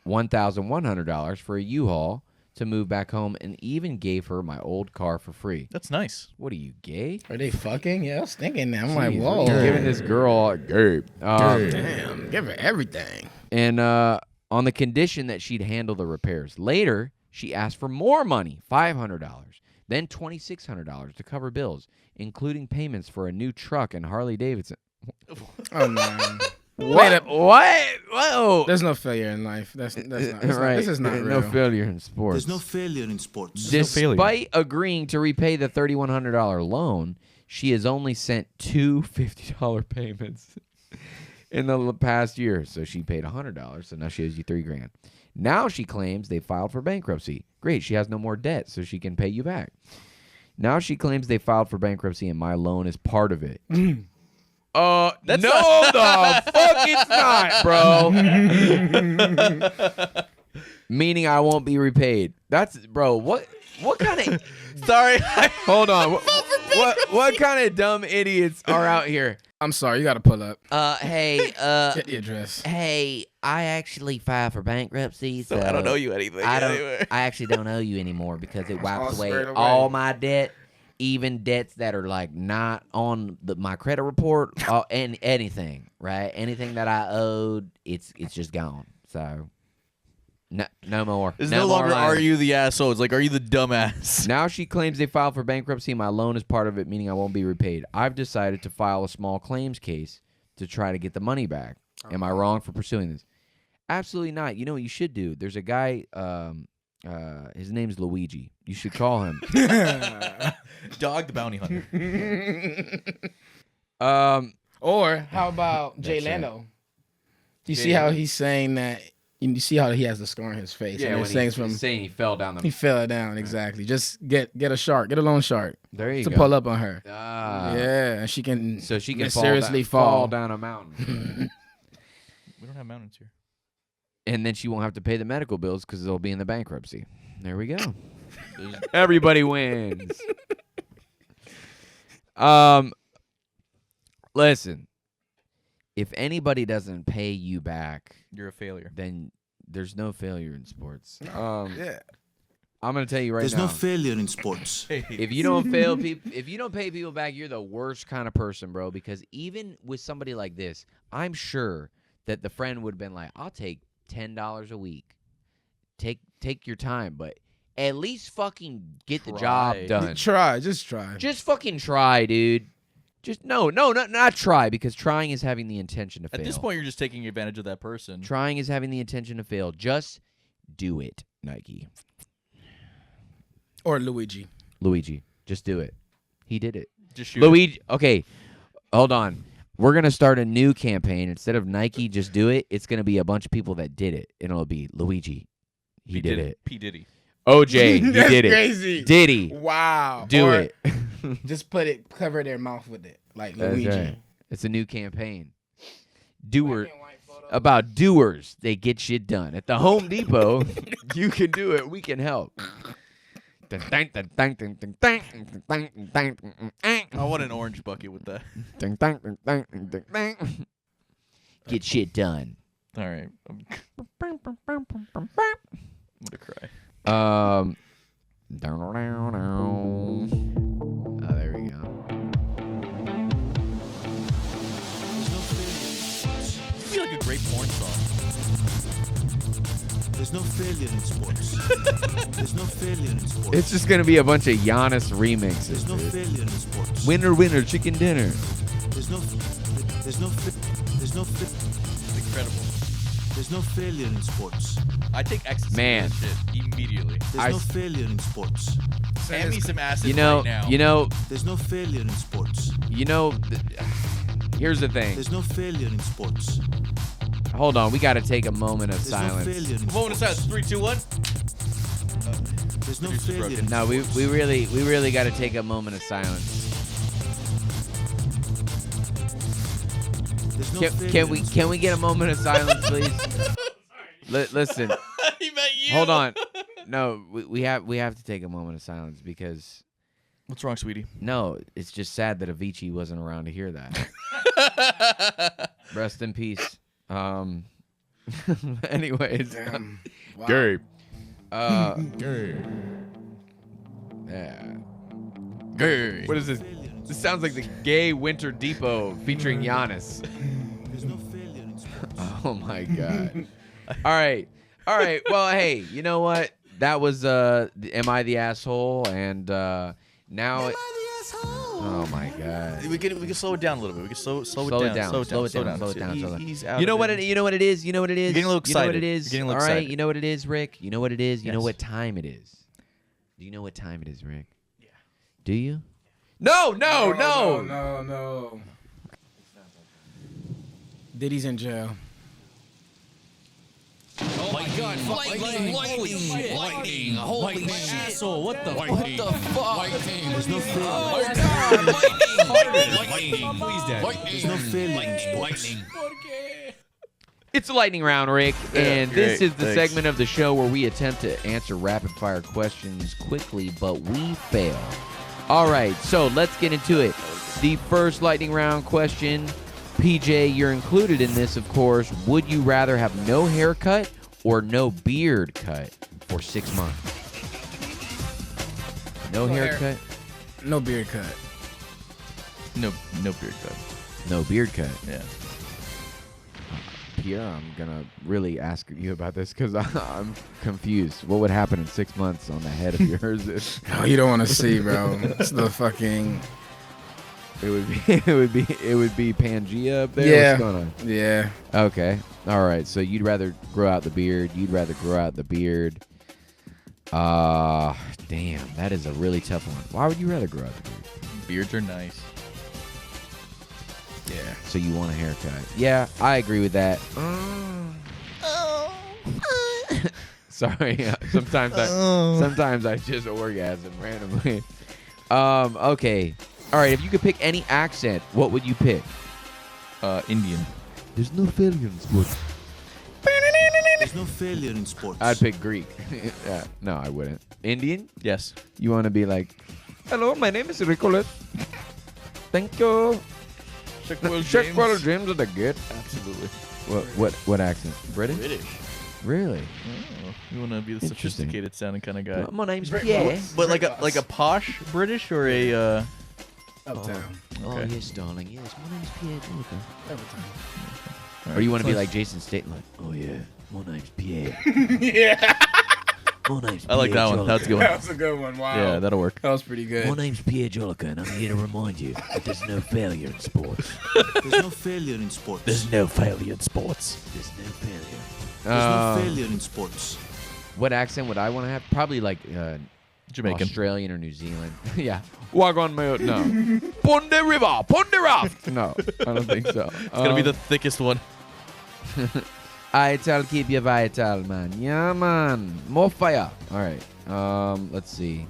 $1,100 for a U-Haul to move back home and even gave her my old car for free. That's nice. What are you, gay? Are they fucking? Yeah, I was thinking that. I'm like, Jeez, whoa. you're giving this girl gay. Damn, give her everything. And on the condition that she'd handle the repairs. Later, she asked for more money, $500, then $2,600 to cover bills, including payments for a new truck and Harley Davidson. Oh, man. What? Whoa. There's no failure in life. That's not Right. This is not real. No failure in sports. There's no failure in sports. Despite agreeing to repay the $3,100 loan, she has only sent two $50 payments in the past year. So she paid $100, so now she owes you $3,000. Now she claims they filed for bankruptcy. Great, she has no more debt, so she can pay you back. Now she claims they filed for bankruptcy and my loan is part of it. The fuck it's not, bro. Meaning I won't be repaid. That's, bro, what kind of... Sorry. Hold on. What kind of dumb idiots are out here? I'm sorry, you got to pull up. Hey, Get the address. hey, I actually filed for bankruptcy, so I don't owe you anything. I actually don't owe you anymore because it wipes all away squared away. all my debt, even debts that are like not on my credit report, and anything, right? Anything that I owed, it's just gone. So no more. It's no longer more are you the asshole. It's like, are you the dumbass? Now she claims they filed for bankruptcy. My loan is part of it, meaning I won't be repaid. I've decided to file a small claims case to try to get the money back. Am I wrong for pursuing this? Absolutely not. You know what you should do? There's a guy, his name's Luigi. You should call him. Dog the bounty hunter. Or how about Jay Leno? You see how he's saying that? You see how he has the scar on his face? Yeah, and when he's he's saying he fell down the... He fell down, exactly. Just get a shark, get a loan shark. There you to go. pull up on her. Ah. Yeah, and she can So she can mysteriously fall down a mountain. We don't have mountains here. And then she won't have to pay the medical bills because they'll be in the bankruptcy. There we go. Everybody wins. Listen, if anybody doesn't pay you back, You're a failure. then there's no failure in sports. Yeah. I'm gonna tell you right There's now. no failure in sports. If you don't if you don't pay people back, you're the worst kind of person, bro. Because even with somebody like this, I'm sure that the friend would have been like, "I'll take $10 a week. Take your time, but at least fucking get the job done. Just try. Just fucking try, dude. Just not try, because trying is having the intention to fail. At this point, you're just taking advantage of that person. Trying is having the intention to fail. Just do it, Nike. Or Luigi. Just do it. He did it. Just shoot Luigi. Okay, hold on. We're gonna start a new campaign. Instead of Nike, just do it. It's gonna be a bunch of people that did it, and it'll be Luigi. He did it. P. Diddy. OJ, he did it. Crazy. Diddy, Wow. do Or it. just cover their mouth with it. like That's Luigi. right. It's a new campaign. About doers. They get shit done. At the Home Depot, you can do it. We can help. I want an orange bucket with that. Get shit done. All right. I'm gonna cry. Oh, there we go. I feel like a great porn song. There's no failure in sports. There's no failure in sports. It's just gonna be a bunch of Giannis remixes. There's no dude. failure in sports. Winner, winner, chicken dinner. There's no Incredible. There's no failure in sports. I take ecstasy Man. for that shit immediately. There's no failure in sports. Hand me some acid You know, right now. There's no failure in sports. Here's the thing. There's no failure in sports. Hold on, we got to take a moment of There's no silence. failure in Moment of silence. 3, 2, 1. There's no Producer's failure broken. in No, we really got to take a moment of silence. There's no Can failure can we get a moment of silence, please? Listen. He meant you. Hold on. No, we have to take a moment of silence because What's wrong, sweetie? no, it's just sad that Avicii wasn't around to hear that. Rest in peace. Anyways, Wow. Gabe. Gabe. Yeah. Gabe. What is this? This sounds like the Gay Winter Depot featuring Giannis. There's no failure in sports. Oh my god. All right. Well, hey, you know what? That was Am I the Asshole? And now oh my god. We can slow it down a little bit. We can slow it down. Slow it down. He's out You know of what it. You know what it is? You know what it is? You're getting a little You know what excited. it is? You're getting a little All right. excited. You know what it is, Rick? You know what it is? You know Yes. what time it is? Do you know what time it is, Rick? Yeah. Do you? No. No. Diddy's in jail. Oh my God! Lightning! Holy shit! Asshole! What the fuck? There's no failure. Please, Dad. There's no failure in sports. It's a lightning round, Rick, and this great. is the Thanks. segment of the show where we attempt to answer rapid-fire questions quickly, but we fail. All right, so let's get into it. The first lightning round question, PJ, you're included in this, of course. Would you rather have no haircut or no beard cut for 6 months? No haircut? No beard cut. No beard cut. No beard cut. Yeah. Pierre, I'm gonna really ask you about this because I'm confused. What would happen in 6 months on the head of yours? No, you don't want to see, bro. It's the fucking. It would be Pangea up there. Yeah. What's going on? Yeah. Okay. All right. So you'd rather grow out the beard. Damn, that is a really tough one. Why would you rather grow out the beard? Beards are nice. Yeah. So you want a haircut? Yeah, I agree with that. Sorry. Sometimes I just orgasm randomly. Okay. All right. If you could pick any accent, what would you pick? Indian. There's no failure in sports. There's no failure in sports. I'd pick Greek. Yeah, no, I wouldn't. Indian? Yes. You want to be like, hello, my name is Ricolet. Thank you. Check what dreams are the good. Absolutely. What accent? British? British. Really? Oh, you want to be the Interesting. sophisticated sounding kind of guy. My name's Pierre. But like a posh British or a Uptown. Oh, Okay. yes, darling. Yes, my name's Pierre Jolicoeur. Uptown. Or you want to be like Jason Statham? Like, oh yeah, my name's Pierre. Yeah. My name's I like that one. That's a good one. That was a good one. Wow. Yeah, that'll work. That was pretty good. My name's Pierre Jolicoeur, and I'm here to remind you that there's no failure in sports. There's no failure in sports. no failure in sports. There's no failure. There's no failure in sports. What accent would I want to have? Probably like Jamaican. Australian or New Zealand. Yeah. Wagon mate. No. Ponde River. Ponde Raft. No, I don't think so. It's gonna be the thickest one. Ital keep you vital, man. Yeah, man. More fire. All right. Let's see.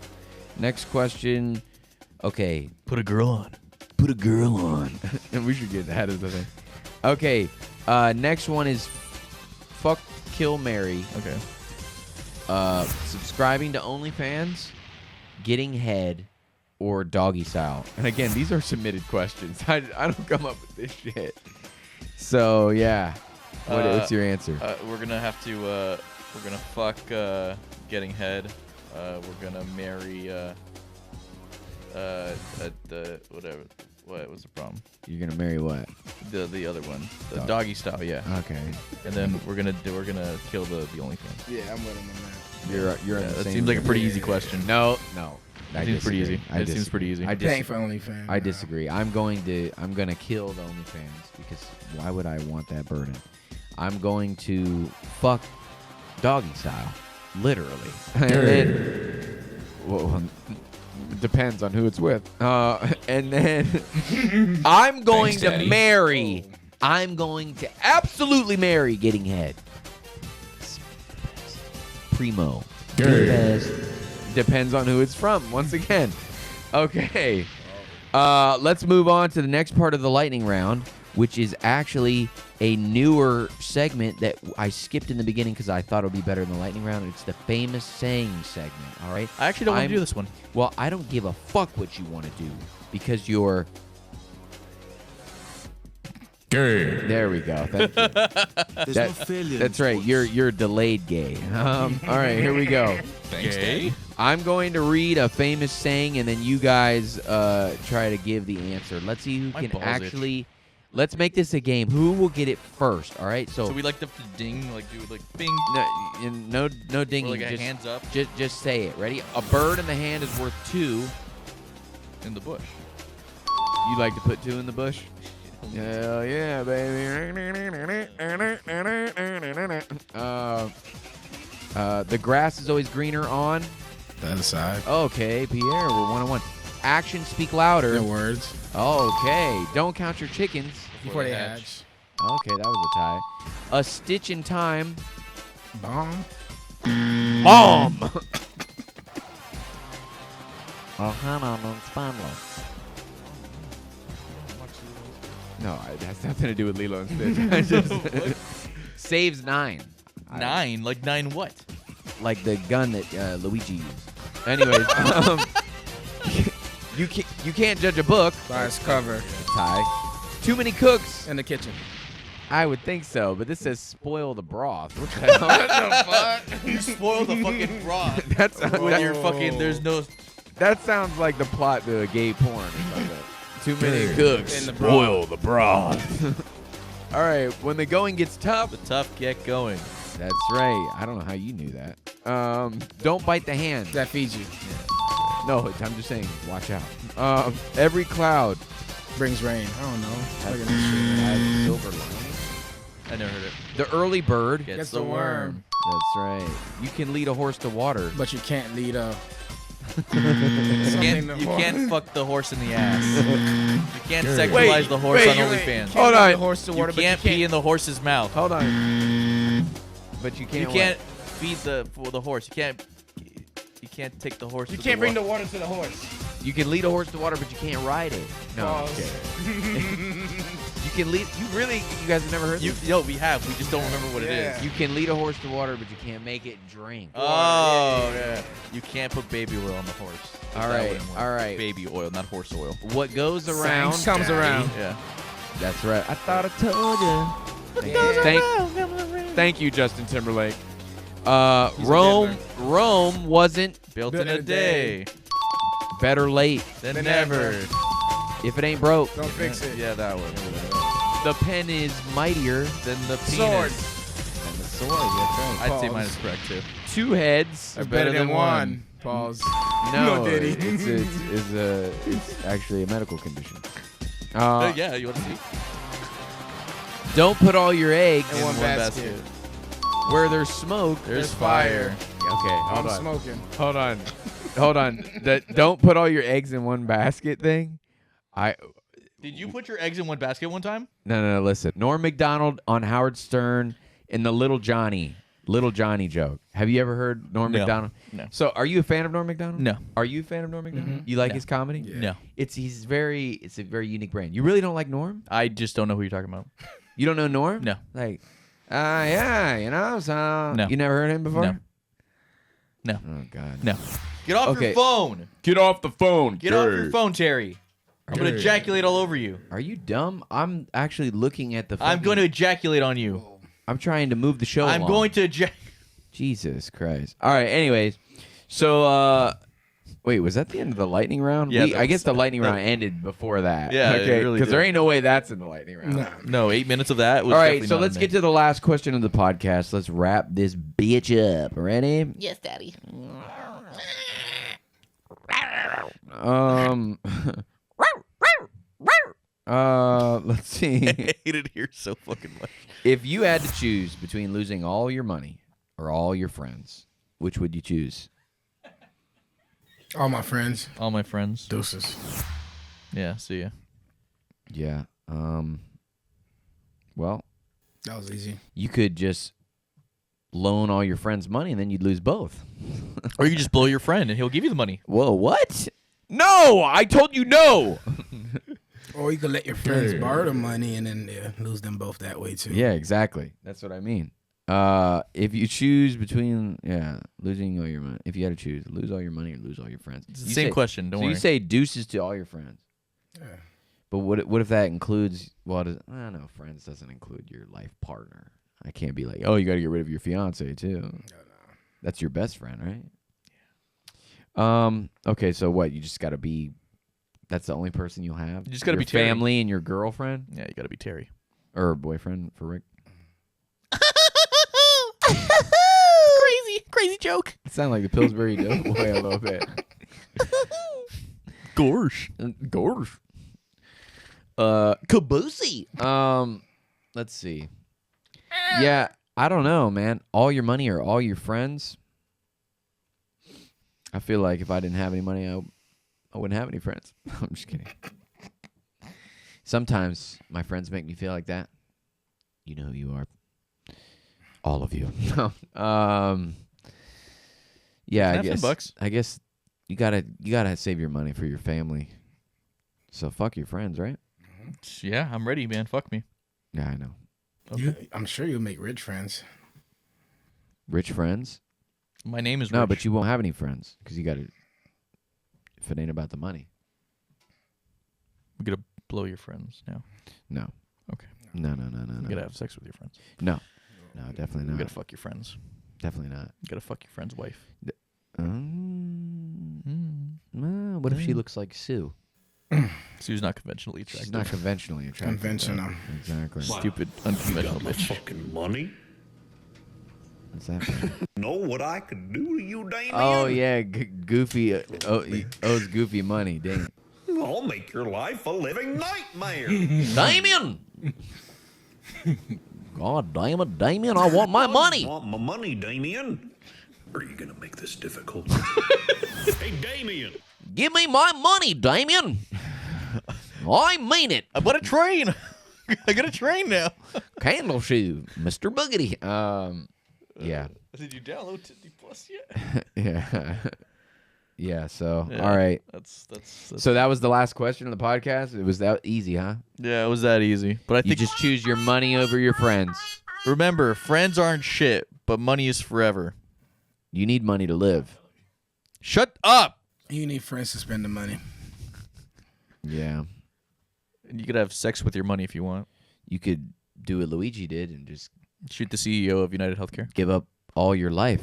Next question. Okay. Put a girl on. put a girl on. And we should get that as the thing. Okay. Next one is fuck, kill, marry. Okay. Subscribing to OnlyFans, getting head, or doggy style. And again, these are submitted questions. I don't come up with this shit. So yeah, what's your answer? We're gonna have to. We're gonna fuck getting head. We're gonna marry. The whatever. What was the problem? You're gonna marry what? The other one, the doggy style. Yeah. Okay. And then we're gonna kill the OnlyFans. Yeah, I'm with him on that. You're on the That same seems like a page. pretty easy question. No. That seems pretty easy. It seems pretty easy. Paying for OnlyFans. I disagree. I'm gonna kill the OnlyFans because why would I want that burden? I'm going to fuck doggy style, literally. Well, depends on who it's with. And then I'm going to marry. I'm going to absolutely marry getting head. Primo. Depends on who it's from. Once again. Okay. Let's move on to the next part of the lightning round, which is actually a newer segment that I skipped in the beginning because I thought it would be better in the lightning round. It's the famous saying segment. All right. I actually don't want to do this one. Well, I don't give a fuck what you want to do because you're. Gay. There we go. Thank you. There's no failure. That's right. You're delayed gay. All right, here we go. Thanks, Dave. I'm going to read a famous saying, and then you guys try to give the answer. Let's see who My can balls actually. Let's make this a game. Who will get it first? All right. So we like to ding, like do like bing. No dinging. Or like a just, hands up. Just say it. Ready? A bird in the hand is worth 2 In the bush. You like to put 2 in the bush? Hell yeah, baby. The grass is always greener on the other side. Okay, Pierre, we're 1-1. Actions speak louder. Their words. Okay, don't count your chickens Before they hatch. Okay, that was a tie. A stitch in time. Bomb. Bomb. No, it has nothing to do with Lilo and Stitch. Saves 9. 9? Like 9 what? Like the gun that Luigi used. Anyways, you can't judge a book by its cover. Tie. Too many cooks in the kitchen. I would think so, but this says spoil the broth. What the hell? What the fuck? You spoil the fucking broth. That's when you're fucking. There's no. That sounds like the plot to a gay porn or something. Too many cooks. In the spoil the broth. All right, when the going gets tough, the tough get going. That's right. I don't know how you knew that. Don't bite the hand. That feeds you. Yeah. No, I'm just saying, watch out. Every cloud brings rain. I don't know. Has silver lining. I never heard it. The early bird gets the worm. That's right. You can lead a horse to water, but you can't lead a. You can't fuck the horse in the ass. You can't sexualize the horse on OnlyFans. Hold on. You can't pee in the horse's mouth. Hold on. But you can't. You can't feed the horse. You can't take the horse. You can't bring the water to the horse. You can lead a horse to water, but you can't ride it. No. Okay. You can lead. You guys have never heard this? No, we have. We just don't remember what it is. You can lead a horse to water, but you can't make it drink. Oh, yeah. You can't put baby oil on the horse. All right. Baby oil, not horse oil. What goes around comes around. Yeah. That's right. I thought I told you. Thank you, Justin Timberlake. Rome wasn't built in a day. Better late than never. If it ain't broke, don't fix it. Yeah, that one. The pen is mightier than the sword. And the sword. That's right. I'd say mine is correct too. 2 heads are better than 1. Pause. No, Diddy. it's actually a medical condition. Yeah, you want to see? Don't put all your eggs in one basket. Where there's smoke, there's fire. Okay, hold on. Smoking. Hold on. The don't put all your eggs in one basket thing. Did you put your eggs in one basket one time? No. Listen, Norm Macdonald on Howard Stern in the Little Johnny. Little Johnny joke. Have you ever heard Norm Macdonald? No. So, are you a fan of Norm Macdonald? No. Are you a fan of Norm Macdonald? You like his comedy? No. It's a very unique brand. You really don't like Norm? I just don't know who you're talking about. You don't know Norm? No. Like, yeah, you know. So No. You never heard him before? No. Oh God. No. Get off your phone. Get off the phone. Get off your phone, Terry. I'm going to ejaculate all over you. Are you dumb? I'm actually looking at the. I'm going to ejaculate on you. I'm trying to move the show. I'm along. going to ejaculate. Jesus Christ. All right. Anyways, so wait, was that the end of the lightning round? Yeah, I guess the lightning round ended before that. Yeah, it okay. really Because there did. ain't no way that's in the lightning round. No, 8 minutes of that was All right. definitely So not let's in get there. to the last question of the podcast. Let's wrap this bitch up. Ready? Yes, Daddy. Let's see. I hate it here so fucking much. If you had to choose between losing all your money or all your friends, which would you choose? All my friends. All my friends. Deuces. Yeah, see ya. Yeah. Well, That was easy. you could just loan all your friends money and then you'd lose both. Or you just blow your friend and he'll give you the money. Whoa, what? No, I told you no. Or you could let your friends borrow the money and then lose them both that way too. Yeah, exactly. That's what I mean. If you choose between losing all your money, if you had to choose, lose all your money or lose all your friends. It's the same question. Don't so worry. you say deuces to all your friends. Yeah. But what if that includes? Well, I don't know. Friends doesn't include your life partner. I can't be like, oh, you got to get rid of your fiance too. No. That's your best friend, right? Yeah. Okay. So what? You just got to be. That's the only person you'll have. You just gotta Your be Terry. family and your girlfriend. Yeah, you got to be Terry. Or boyfriend for Rick. Crazy joke. It sounded like the Pillsbury Doughboy a little bit. Gorsh. Caboose. Let's see. Yeah, I don't know, man. All your money or all your friends. I feel like if I didn't have any money, I wouldn't have any friends. I'm just kidding. Sometimes my friends make me feel like that. You know who you are. All of you. Yeah, Have some bucks. I guess you gotta save your money for your family. So fuck your friends, right? Yeah, I'm ready, man. Fuck me. Yeah, I know. Okay. I'm sure you'll make rich friends. Rich friends? My name is No, Rich. but you won't have any friends because you gotta. If it ain't about the money. We're going to blow your friends now. No. Okay. No. You got to have sex with your friends. No, definitely You not. got to fuck your friends. Definitely not. You got to fuck your friend's wife. What if she looks like Sue? Sue's not conventionally attractive. She's not conventionally attractive. Conventional. Exactly. Stupid, unconventional bitch. Fucking money. What's that for? Know what I could do to you, Damien? Oh yeah, Goofy he owes Goofy money. Dang. I'll make your life a living nightmare. Damien! God damn it, Damien, I want my money. I want my money, Damien. Are you gonna make this difficult? Hey, Damien. Give me my money, Damien. I mean it. I bought a train. I got a train now. Candle shoe, Mr. Boogity. Yeah. Did you download Disney Plus yet? Yeah. Yeah. So Yeah, all right. That's So that was the last question of the podcast. It was that easy, huh? yeah, it was that easy. But I You think just choose your money over your friends. remember, friends aren't shit, but money is forever. You need money to live. Shut up. You need friends to spend the money. Yeah. And you could have sex with your money if you want. You could do what Luigi did and just Shoot the CEO of United Healthcare. give up all your life.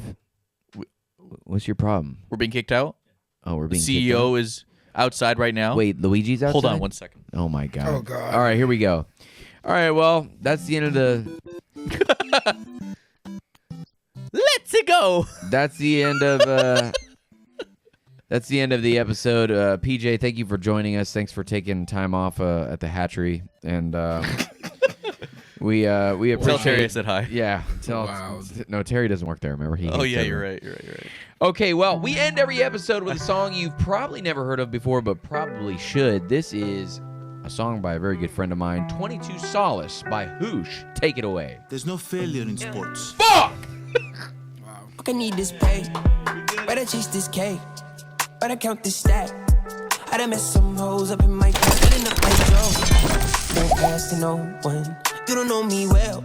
What's your problem? We're being kicked out. Oh, we're The being kicked out? CEO is outside right now. Wait, Luigi's outside? Hold on 1 second. Oh my god. Oh, God. All right, here we go. All right, well, that's the end of the Let's go. that's the end of that's the end of the episode. PJ, thank you for joining us. Thanks for taking time off at the hatchery, and we appreciate. Tell Terry I said hi. Yeah. Wow. No, Terry doesn't work there. Remember he. Oh hates yeah, everyone. you're right. Okay, well, we end every episode with a song you've probably never heard of before, but probably should. This is a song by a very good friend of mine, 22 Solace by Hoosh. Take it away. There's no failure in sports. Fuck! I need this pay. Better chase this cake. Better count this stack. I done met some hoes up in my past, filling up my jaw. Don't pass to no one. You don't know me well.